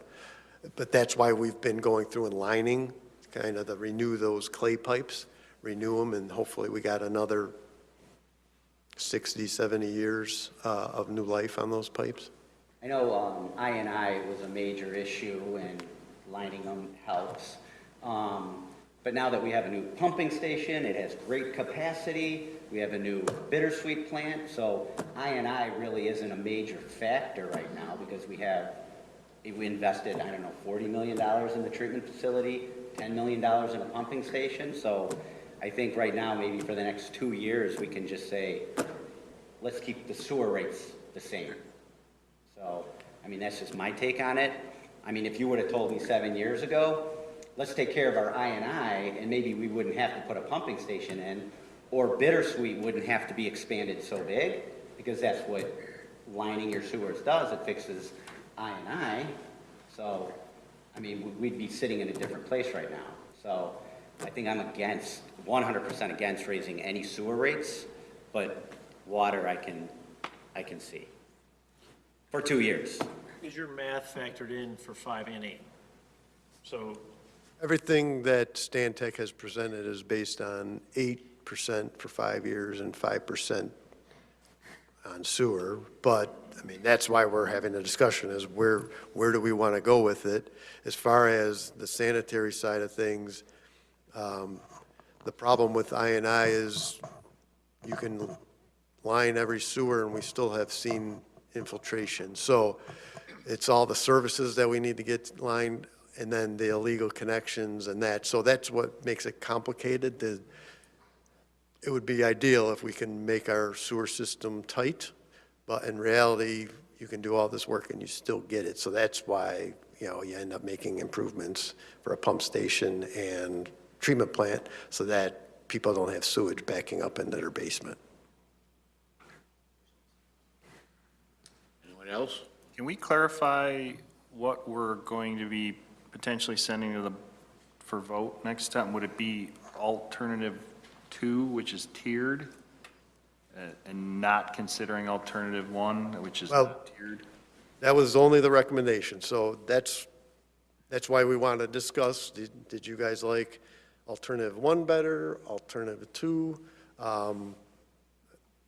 [SPEAKER 15] But that's why we've been going through and lining, kind of to renew those clay pipes, renew them, and hopefully we got another 60, 70 years of new life on those pipes.
[SPEAKER 10] I know I&I was a major issue, and lining them helps. But now that we have a new pumping station, it has great capacity. We have a new bittersweet plant, so I&I really isn't a major factor right now because we invested, $40 million in the treatment facility, $10 million in a pumping station. So I think right now, maybe for the next 2 years, we can just say, let's keep the sewer rates the same. So, that's just my take on it. If you would have told me 7 years ago, let's take care of our I&I, and maybe we wouldn't have to put a pumping station in, or bittersweet wouldn't have to be expanded so big, because that's what lining your sewers does. It fixes I&I. So, we'd be sitting in a different place right now. So I think I'm 100% against raising any sewer rates, but water I can I can see. For 2 years.
[SPEAKER 1] Is your math factored in for 5 and 8? So
[SPEAKER 15] Everything that Stantec has presented is based on 8% for 5 years and 5% on sewer. But, I mean, that's why we're having a discussion, is where do we want to go with it? As far as the sanitary side of things, the problem with I&I is you can line every sewer and we still have seen infiltration. So it's all the services that we need to get lined and then the illegal connections and that. So that's what makes it complicated. It would be ideal if we can make our sewer system tight, but in reality, you can do all this work and you still get it. So that's why, you end up making improvements for a pump station and treatment plant so that people don't have sewage backing up into their basement.
[SPEAKER 13] Anyone else?
[SPEAKER 11] Can we clarify what we're going to be potentially sending to for vote next time? Would it be alternative 2, which is tiered, and not considering alternative 1, which is not tiered?
[SPEAKER 15] That was only the recommendation, so that's why we want to discuss. Did you guys like alternative 1 better, alternative 2?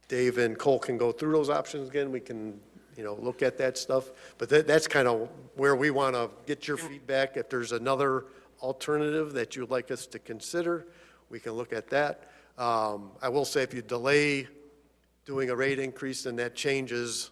[SPEAKER 15] Dave and Cole can go through those options again. We can, look at that stuff. But that's kind of where we want to get your feedback. If there's another alternative that you'd like us to consider, we can look at that. I will say if you delay doing a rate increase, then that changes,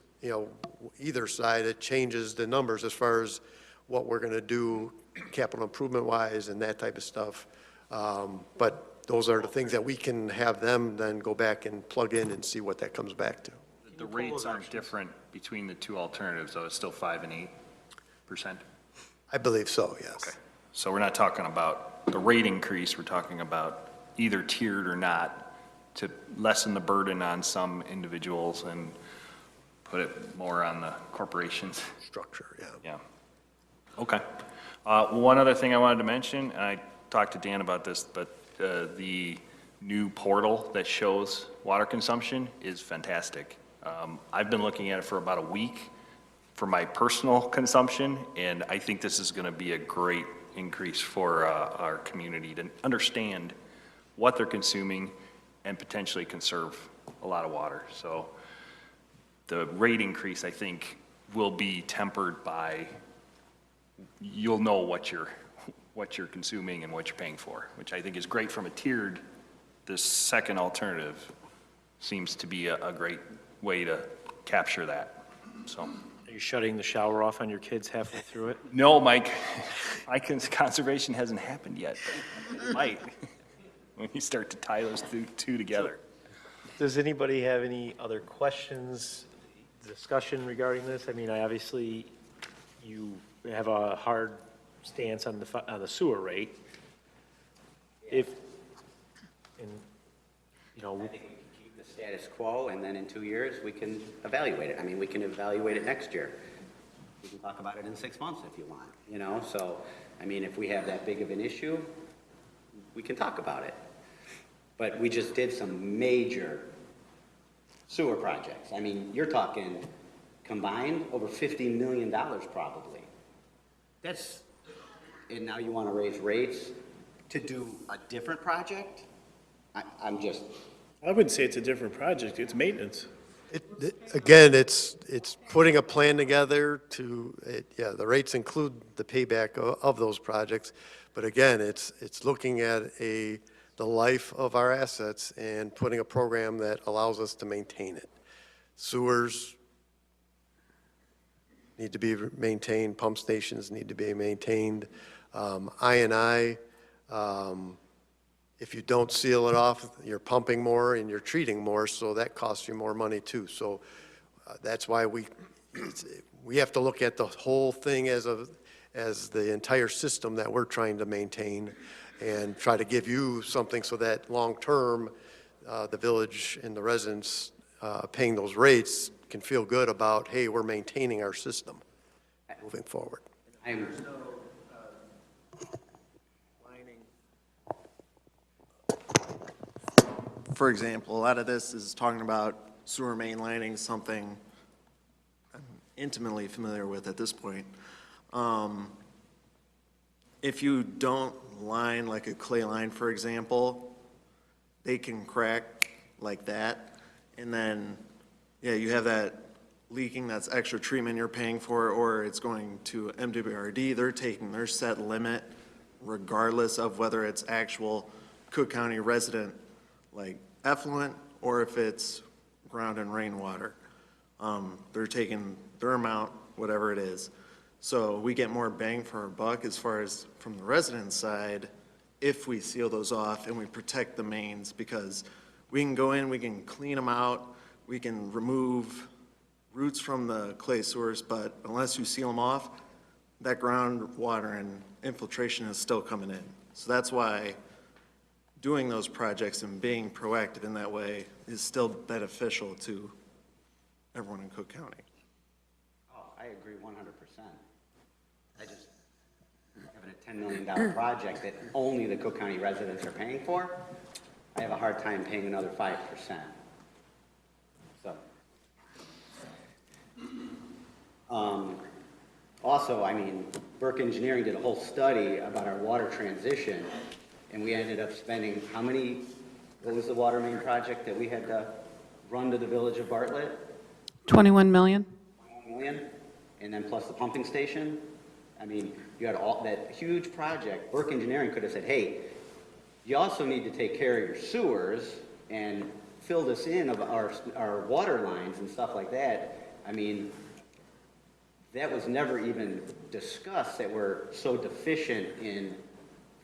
[SPEAKER 15] either side, it changes the numbers as far as what we're going to do capital improvement wise and that type of stuff. But those are the things that we can have them then go back and plug in and see what that comes back to.
[SPEAKER 11] The rates aren't different between the 2 alternatives, though. It's still 5% and 8%?
[SPEAKER 15] I believe so, yes.
[SPEAKER 11] Okay. So we're not talking about the rate increase, we're talking about either tiered or not, to lessen the burden on some individuals and put it more on the corporations.
[SPEAKER 15] Structure, yeah.
[SPEAKER 11] Yeah. Okay. One other thing I wanted to mention, and I talked to Dan about this, but the new portal that shows water consumption is fantastic. I've been looking at it for about a week for my personal consumption, and I think this is going to be a great increase for our community to understand what they're consuming and potentially conserve a lot of water. So the rate increase, I think, will be tempered by, you'll know what you're consuming and what you're paying for, which I think is great from a tiered. This second alternative seems to be a great way to capture that, so.
[SPEAKER 1] Are you shutting the shower off on your kids halfway through it?
[SPEAKER 11] No, Mike, conservation hasn't happened yet, but it might, when you start to tie those two together.
[SPEAKER 1] Does anybody have any other questions, discussion regarding this? I mean, obviously, you have a hard stance on the sewer rate. I think
[SPEAKER 10] we can keep the status quo, and then in 2 years, we can evaluate it. I mean, we can evaluate it next year. We can talk about it in 6 months if you want, So, I mean, if we have that big of an issue, we can talk about it. But we just did some major sewer projects. I mean, you're talking combined over $50 million probably. And now you want to raise rates to do a different project?
[SPEAKER 8] I wouldn't say it's a different project, it's maintenance.
[SPEAKER 15] Again, it's putting a plan together the rates include the payback of those projects. But again, it's looking at the life of our assets and putting a program that allows us to maintain it. Sewers need to be maintained, pump stations need to be maintained. I&I, if you don't seal it off, you're pumping more and you're treating more, so that costs you more money too. So that's why we have to look at the whole thing as the entire system that we're trying to maintain and try to give you something so that long-term, the village and the residents paying those rates can feel good about, hey, we're maintaining our system moving forward.
[SPEAKER 17] For example, a lot of this is talking about sewer main lining, something intimately familiar with at this point. If you don't line, like a clay line, for example, they can crack like that. And then, yeah, you have that leaking, that's extra treatment you're paying for, or it's going to MWRD. They're taking their set limit regardless of whether it's actual Cook County resident, like effluent, or if it's ground and rainwater. They're taking their amount, whatever it is. So we get more bang for our buck as far as from the resident side if we seal those off and we protect the mains, because we can go in, we can clean them out, we can remove roots from the clay source, but unless you seal them off, that groundwater and infiltration is still coming in. So that's why doing those projects and being proactive in that way is still beneficial to everyone in Cook County.
[SPEAKER 10] Oh, I agree 100%. I just, having a $10 million project that only the Cook County residents are paying for, I have a hard time paying another 5%. So. Also, I mean, Burke Engineering did a whole study about our water transition, and we ended up spending how many, what was the water main project that we had to run to the village of Bartlett?
[SPEAKER 12] 21 million?
[SPEAKER 10] 1 million, and then plus the pumping station. I mean, you had all that huge project. Burke Engineering could have said, hey, you also need to take care of your sewers and fill this in of our water lines and stuff like that. I mean, that was never even discussed, that we're so deficient in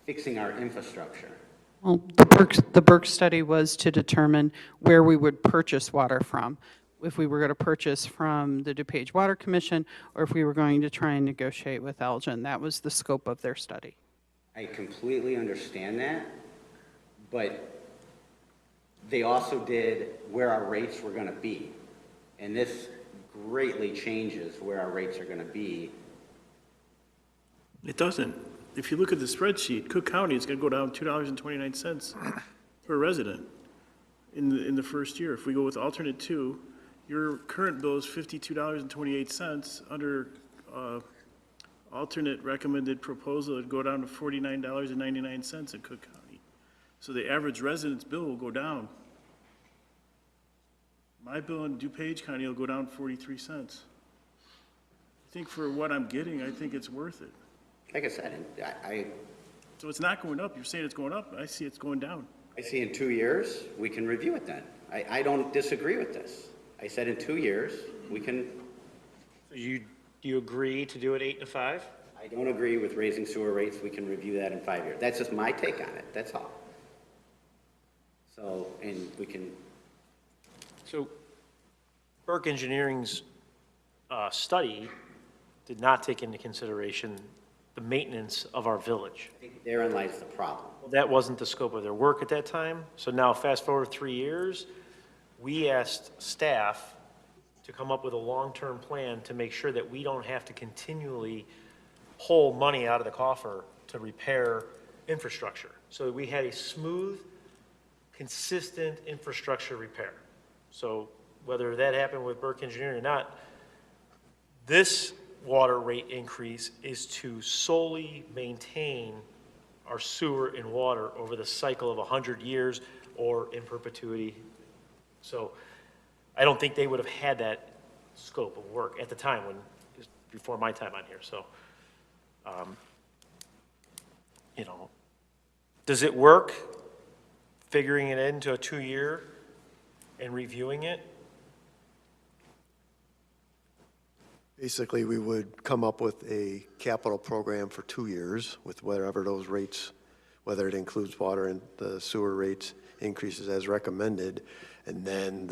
[SPEAKER 10] fixing our infrastructure.
[SPEAKER 12] Well, the Burke study was to determine where we would purchase water from. If we were going to purchase from the DuPage Water Commission, or if we were going to try and negotiate with Elgin. That was the scope of their study.
[SPEAKER 10] I completely understand that, but they also did where our rates were going to be. And this greatly changes where our rates are going to be.
[SPEAKER 8] It doesn't. If you look at the spreadsheet, Cook County is going to go down $2.29 per resident in the first year. If we go with alternate 2, your current bill is $52.28. Under alternate recommended proposal, it'd go down to $49.99 in Cook County. So the average resident's bill will go down. My bill in DuPage County will go down 43 cents. I think for what I'm getting, I think it's worth it.
[SPEAKER 10] Like I said,
[SPEAKER 8] So it's not going up. You're saying it's going up. I see it's going down.
[SPEAKER 10] I see in 2 years, we can review it then. I don't disagree with this. I said in 2 years, we can.
[SPEAKER 1] Do you agree to do it 8 to 5?
[SPEAKER 10] I don't agree with raising sewer rates. We can review that in 5 years. That's just my take on it. That's all. So, and we can.
[SPEAKER 1] So Burke Engineering's study did not take into consideration the maintenance of our village.
[SPEAKER 10] I think therein lies the problem.
[SPEAKER 1] That wasn't the scope of their work at that time. So now fast forward 3 years, we asked staff to come up with a long-term plan to make sure that we don't have to continually pull money out of the coffer to repair infrastructure. So we had a smooth, consistent infrastructure repair. So whether that happened with Burke Engineering or not, this water rate increase is to solely maintain our sewer and water over the cycle of 100 years or in perpetuity. So I don't think they would have had that scope of work at the time when, before my time on here. So, you know, does it work figuring it into a 2-year and reviewing it?
[SPEAKER 15] Basically, we would come up with a capital program for 2 years with whatever those rates, whether it includes water and the sewer rates increases as recommended. And then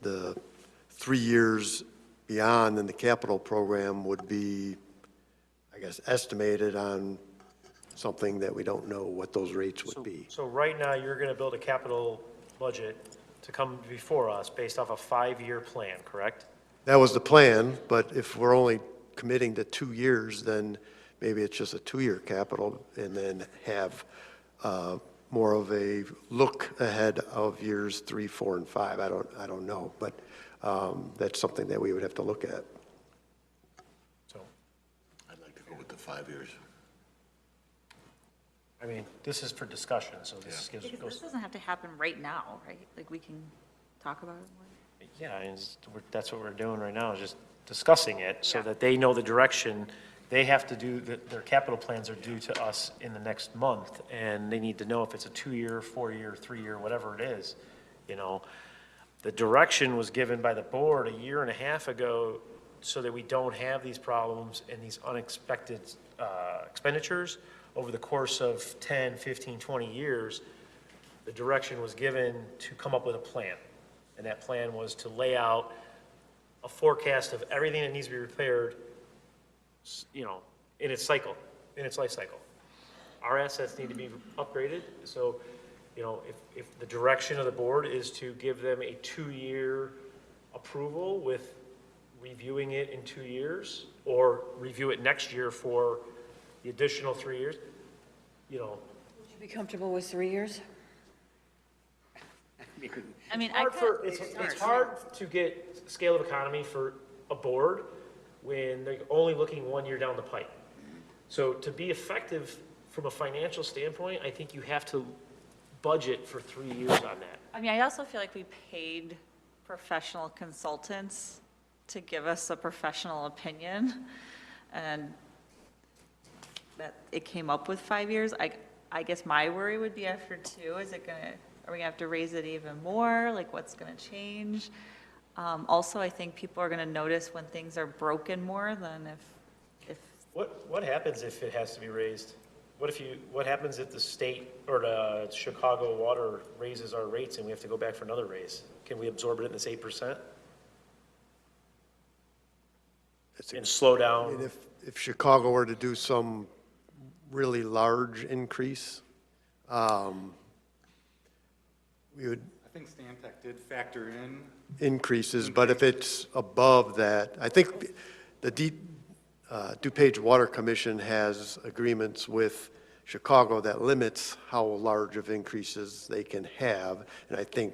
[SPEAKER 15] the 3 years beyond in the capital program would be, I guess, estimated on something that we don't know what those rates would be.
[SPEAKER 1] So right now, you're going to build a capital budget to come before us based off a 5-year plan, correct?
[SPEAKER 15] That was the plan, but if we're only committing to 2 years, then maybe it's just a 2-year capital and then have more of a look ahead of years 3, 4, and 5. I don't know, but that's something that we would have to look at.
[SPEAKER 13] 5 years.
[SPEAKER 1] I mean, this is for discussion, so this gives,
[SPEAKER 4] Because this
[SPEAKER 1] goes,
[SPEAKER 4] doesn't have to happen right now, right? Like, we can talk about it more.
[SPEAKER 1] yeah, and that's what we're doing right now, is just discussing it, so that they know the direction. They have to do, their capital plans are due to us in the next month, and they need to know if it's a 2-year, 4-year, 3-year, whatever it is, you know. The direction was given by the board a year and a half ago, so that we don't have these problems and these unexpected expenditures over the course of 10, 15, 20 years. The direction was given to come up with a plan. And that plan was to lay out a forecast of everything that needs to be repaired, you know, in its cycle, in its life cycle. Our assets need to be upgraded, so, you know, if the direction of the board is to give them a 2-year approval with reviewing it in 2 years, or review it next year for the additional 3 years, you know.
[SPEAKER 2] Would you be comfortable with 3 years?
[SPEAKER 4] I mean,
[SPEAKER 1] It's hard to get scale of economy for a board when they're only looking 1 year down the pipe. So to be effective from a financial standpoint, I think you have to budget for 3 years on that.
[SPEAKER 4] I mean, I also feel like we paid professional consultants to give us a professional opinion, and that it came up with 5 years. I guess my worry would be after 2, are we gonna have to raise it even more? Like, what's gonna change? Also, I think people are gonna notice when things are broken more than if.
[SPEAKER 1] What happens if it has to be raised? What happens if the state or the Chicago Water raises our rates and we have to go back for another raise? Can we absorb it in this 8%? And slow
[SPEAKER 15] I
[SPEAKER 1] down?
[SPEAKER 15] mean, if Chicago were to do some really large increase, we would
[SPEAKER 16] I think Stantec did factor in.
[SPEAKER 15] increases, but if it's above that, I think the DuPage Water Commission has agreements with Chicago that limits how large of increases they can have, and I think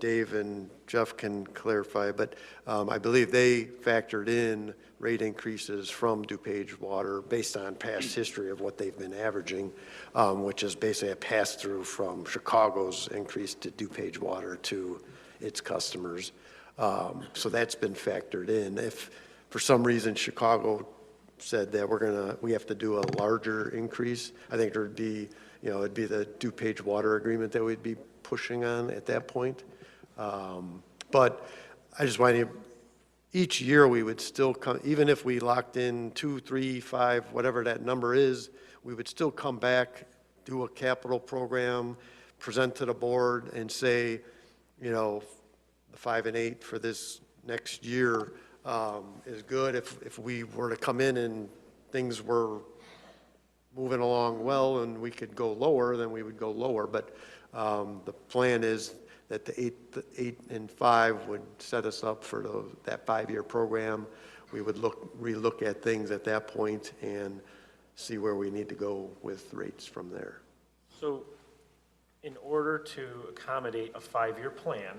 [SPEAKER 15] Dave and Jeff can clarify, but I believe they factored in rate increases from DuPage Water based on past history of what they've been averaging, which is basically a pass-through from Chicago's increase to DuPage Water to its customers. So that's been factored in. If for some reason Chicago said that we have to do a larger increase, I think there'd be, you know, it'd be the DuPage Water agreement that we'd be pushing on at that point. But I just want to, each year we would still come, even if we locked in 2, 3, 5, whatever that number is, we would still come back, do a capital program, present to the board and say, you know, the 5 and 8 for this next year is good. If we were to come in and things were moving along well and we could go lower, then we would go lower. But the plan is that the 8 and 5 would set us up for that 5-year program. We would relook at things at that point and see where we need to go with rates from there.
[SPEAKER 1] So in order to accommodate a 5-year plan,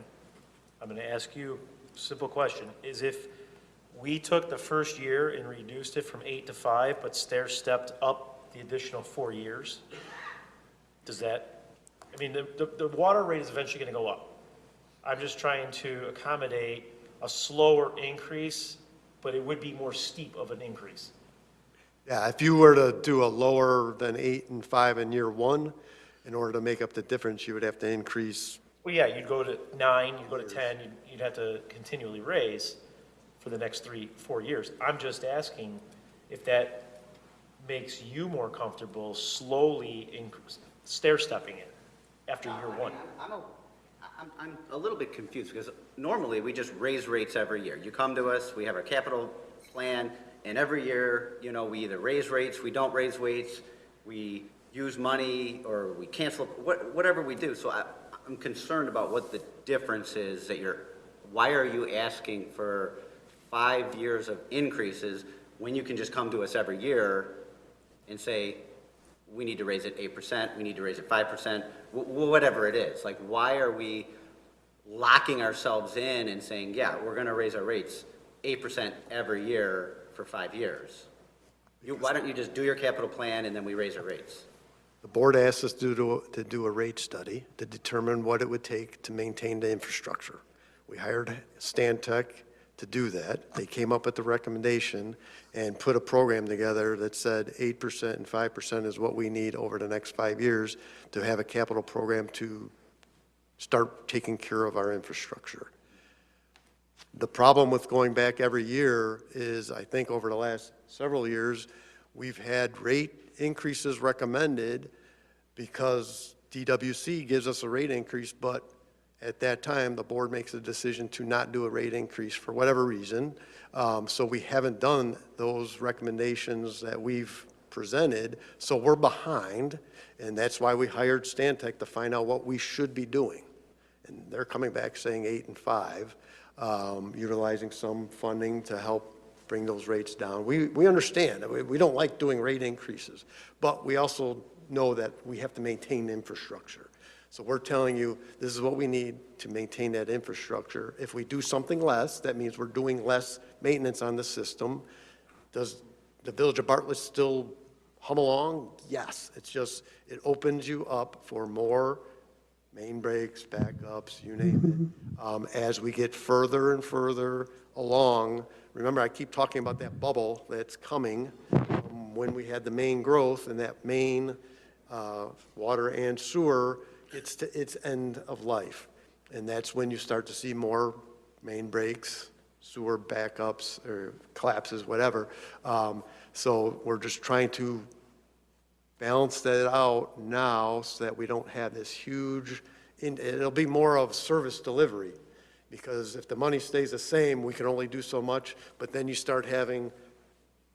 [SPEAKER 1] I'm going to ask you a simple question, is if we took the first year and reduced it from 8 to 5, but stair-stepped up the additional 4 years, does that, I mean, the water rate is eventually going to go up. I'm just trying to accommodate a slower increase, but it would be more steep of an increase.
[SPEAKER 15] Yeah, if you were to do a lower than 8 and 5 in year 1, in order to make up the difference, you would have to increase.
[SPEAKER 1] Well, yeah, you'd go to 9, you'd go to 10, you'd have to continually raise for the next 3-4 years. I'm just asking if that makes you more comfortable slowly stair-stepping it after year 1.
[SPEAKER 10] I'm a little bit confused because normally we just raise rates every year. You come to us, we have our capital plan, and every year, you know, we either raise rates, we don't raise rates, we use money, or we cancel, whatever we do. So I'm concerned about what the difference is that why are you asking for 5 years of increases when you can just come to us every year and say, we need to raise it 8%, we need to raise it 5%, whatever it is. Like, why are we locking ourselves in and saying, yeah, we're going to raise our rates 8% every year for 5 years? Why don't you just do your capital plan and then we raise our rates?
[SPEAKER 15] The board asked us to do a rate study to determine what it would take to maintain the infrastructure. We hired Stantec to do that. They came up with the recommendation and put a program together that said 8% and 5% is what we need over the next 5 years to have a capital program to start taking care of our infrastructure. The problem with going back every year is, I think over the last several years, we've had rate increases recommended because DWC gives us a rate increase, but at that time, the board makes a decision to not do a rate increase for whatever reason. So we haven't done those recommendations that we've presented, so we're behind, and that's why we hired Stantec to find out what we should be doing. And they're coming back saying 8 and 5, utilizing some funding to help bring those rates down. We understand, we don't like doing rate increases, but we also know that we have to maintain infrastructure. So we're telling you, this is what we need to maintain that infrastructure. If we do something less, that means we're doing less maintenance on the system. Does the Village of Bartlett still hum along? Yes. It's just, it opens you up for more main breaks, backups, you name it. As we get further and further along, remember I keep talking about that bubble that's coming when we had the main growth, and that main water and sewer gets to its end of life. And that's when you start to see more main breaks, sewer backups, or collapses, whatever. So we're just trying to balance that out now so that we don't have this huge, it'll be more of service delivery. Because if the money stays the same, we can only do so much, but then you start having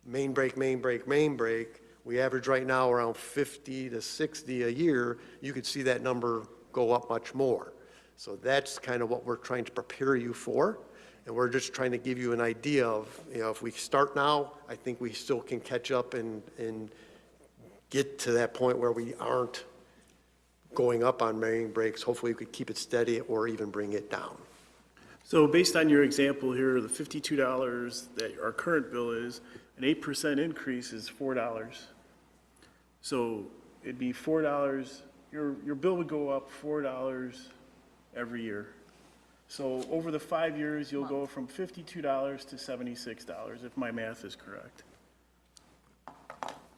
[SPEAKER 15] main break, main break, main break. We average right now around 50 to 60 a year. You could see that number go up much more. So that's kind of what we're trying to prepare you for. And we're just trying to give you an idea of, if we start now, I think we still can catch up and get to that point where we aren't going up on main breaks. Hopefully we could keep it steady or even bring it down.
[SPEAKER 8] So based on your example here, the $52 that our current bill is, an 8% increase is $4. So it'd be $4, your bill would go up $4 every year. So over the 5 years, you'll go from $52 to $76, if my math is correct.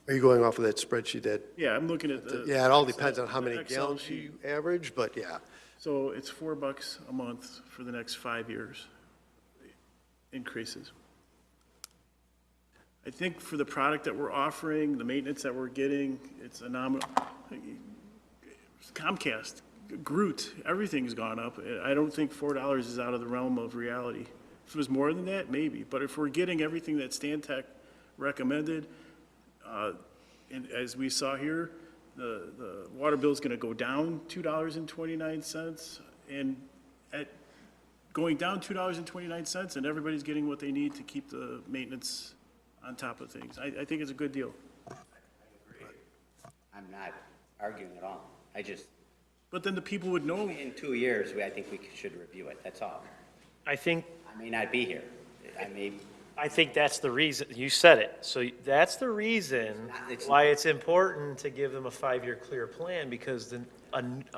[SPEAKER 15] Are you going off of that spreadsheet that?
[SPEAKER 8] Yeah, I'm looking at the.
[SPEAKER 15] Yeah, it all depends on how many
[SPEAKER 8] Excel
[SPEAKER 15] gallons
[SPEAKER 8] sheet.
[SPEAKER 15] you average, but yeah.
[SPEAKER 8] So it's $4 a month for the next 5 years, increases. I think for the product that we're offering, the maintenance that we're getting, it's a nominal. Comcast, Groot, everything's gone up. I don't think $4 is out of the realm of reality. If it was more than that, maybe. But if we're getting everything that Stantec recommended, and as we saw here, the water bill is going to go down $2.29, and at going down $2.29, and everybody's getting what they need to keep the maintenance on top of things. I think it's a good deal.
[SPEAKER 10] I'm not arguing at all.
[SPEAKER 8] But then the people would know.
[SPEAKER 10] In 2 years, I think we should review it, that's all.
[SPEAKER 1] I think
[SPEAKER 10] I may not be here.
[SPEAKER 1] I think that's the reason, you said it. So that's the reason why it's important to give them a 5-year clear plan, because then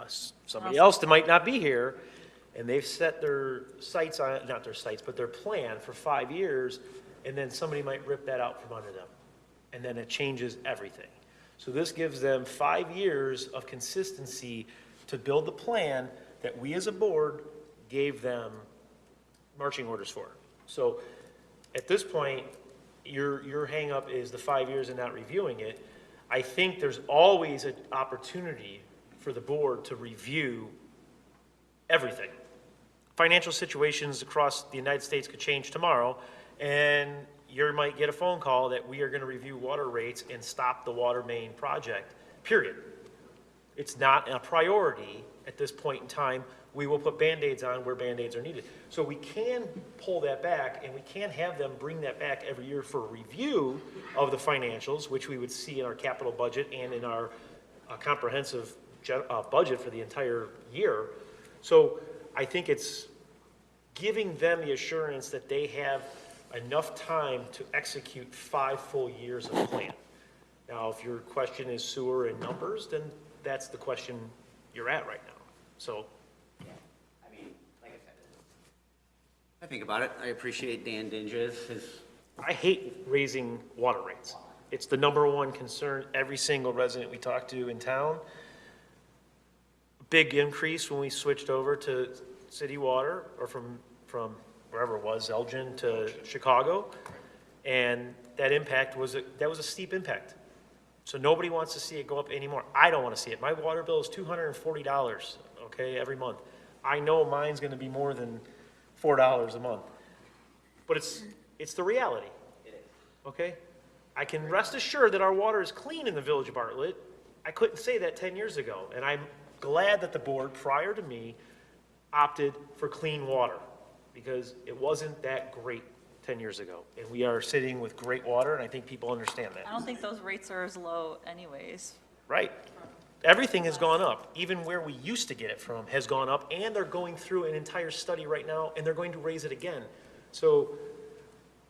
[SPEAKER 1] somebody else that might not be here, and they've set their sights on, not their sights, but their plan for 5 years, and then somebody might rip that out from under them. And then it changes everything. So this gives them 5 years of consistency to build the plan that we as a board gave them marching orders for. So at this point, your hang up is the 5 years and not reviewing it. I think there's always an opportunity for the board to review everything. Financial situations across the United States could change tomorrow, and you might get a phone call that we are going to review water rates and stop the water main project, period. It's not a priority at this point in time. We will put Band-Aids on where Band-Aids are needed. So we can pull that back, and we can have them bring that back every year for a review of the financials, which we would see in our capital budget and in our comprehensive budget for the entire year. So I think it's giving them the assurance that they have enough time to execute 5 full years of plan. Now, if your question is sewer and numbers, then that's the question you're at right now. So,
[SPEAKER 10] I mean, like I said, I think about it, I appreciate Dan Dinges,
[SPEAKER 1] I hate raising water rates. It's the number one concern every single resident we talk to in town. Big increase when we switched over to city water, or from wherever it was, Elgin to Chicago. And that impact was, that was a steep impact. So nobody wants to see it go up anymore. I don't want to see it. My water bill is $240, okay, every month. I know mine's going to be more than $4 a month. But it's the reality, okay? I can rest assured that our water is clean in the village of Bartlett. I couldn't say that 10 years ago, and I'm glad that the board, prior to me, opted for clean water, because it wasn't that great 10 years ago. And we are sitting with great water, and I think people understand that.
[SPEAKER 4] I don't think those rates are as low anyways.
[SPEAKER 1] Right. Everything has gone up. Even where we used to get it from has gone up, and they're going through an entire study right now, and they're going to raise it again. So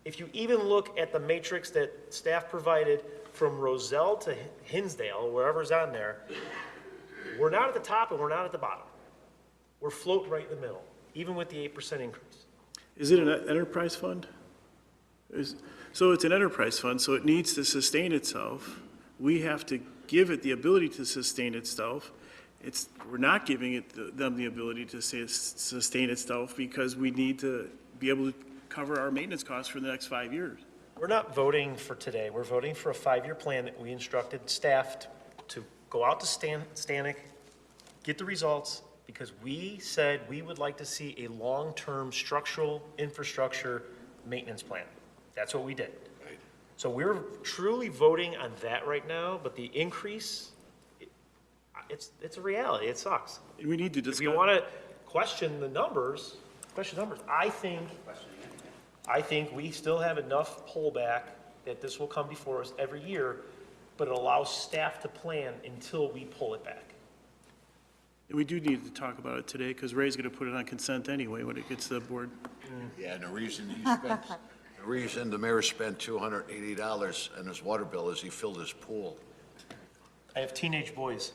[SPEAKER 1] if you even look at the matrix that staff provided from Roselle to Hinsdale, wherever's on there, we're not at the top and we're not at the bottom. We're float right in the middle, even with the 8% increase.
[SPEAKER 8] Is it an enterprise fund? So it's an enterprise fund, so it needs to sustain itself. We have to give it the ability to sustain itself. We're not giving them the ability to sustain itself because we need to be able to cover our maintenance costs for the next 5 years.
[SPEAKER 1] We're not voting for today. We're voting for a 5-year plan that we instructed staff to go out to Stanek, get the results, because we said we would like to see a long-term structural infrastructure maintenance plan. That's what we did. So we're truly voting on that right now, but the increase, it's a reality. It sucks.
[SPEAKER 8] We need to discuss.
[SPEAKER 1] If you want to question the numbers, I think we still have enough pullback that this will come before us every year, but it allows staff to plan until we pull it back.
[SPEAKER 8] And we do need to talk about it today, because Ray's going to put it on consent anyway when it gets to the board.
[SPEAKER 13] Yeah, and the reason the mayor spent $280 on his water bill is he filled his pool.
[SPEAKER 1] I have teenage boys.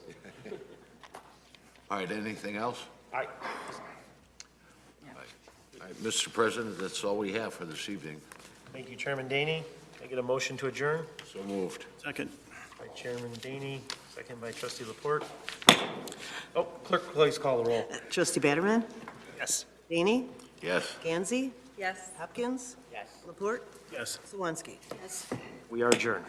[SPEAKER 13] All right, anything else?
[SPEAKER 1] I,
[SPEAKER 13] All right, Mr. President, that's all we have for this evening.
[SPEAKER 1] thank you, Chairman Daney. Can I get a motion to adjourn?
[SPEAKER 13] So moved.
[SPEAKER 8] Second.
[SPEAKER 1] By Chairman Daney, second by Trustee Laporte. Oh, clerk, please call the roll.
[SPEAKER 18] Trustee Batterman?
[SPEAKER 1] Yes.
[SPEAKER 18] Daney?
[SPEAKER 13] Yes.
[SPEAKER 18] GANDSEY?
[SPEAKER 2] Yes.
[SPEAKER 18] Hopkins?
[SPEAKER 10] yes.
[SPEAKER 18] Laporte?
[SPEAKER 8] Yes.
[SPEAKER 18] Swansky?
[SPEAKER 2] Yes.
[SPEAKER 1] We are adjourned.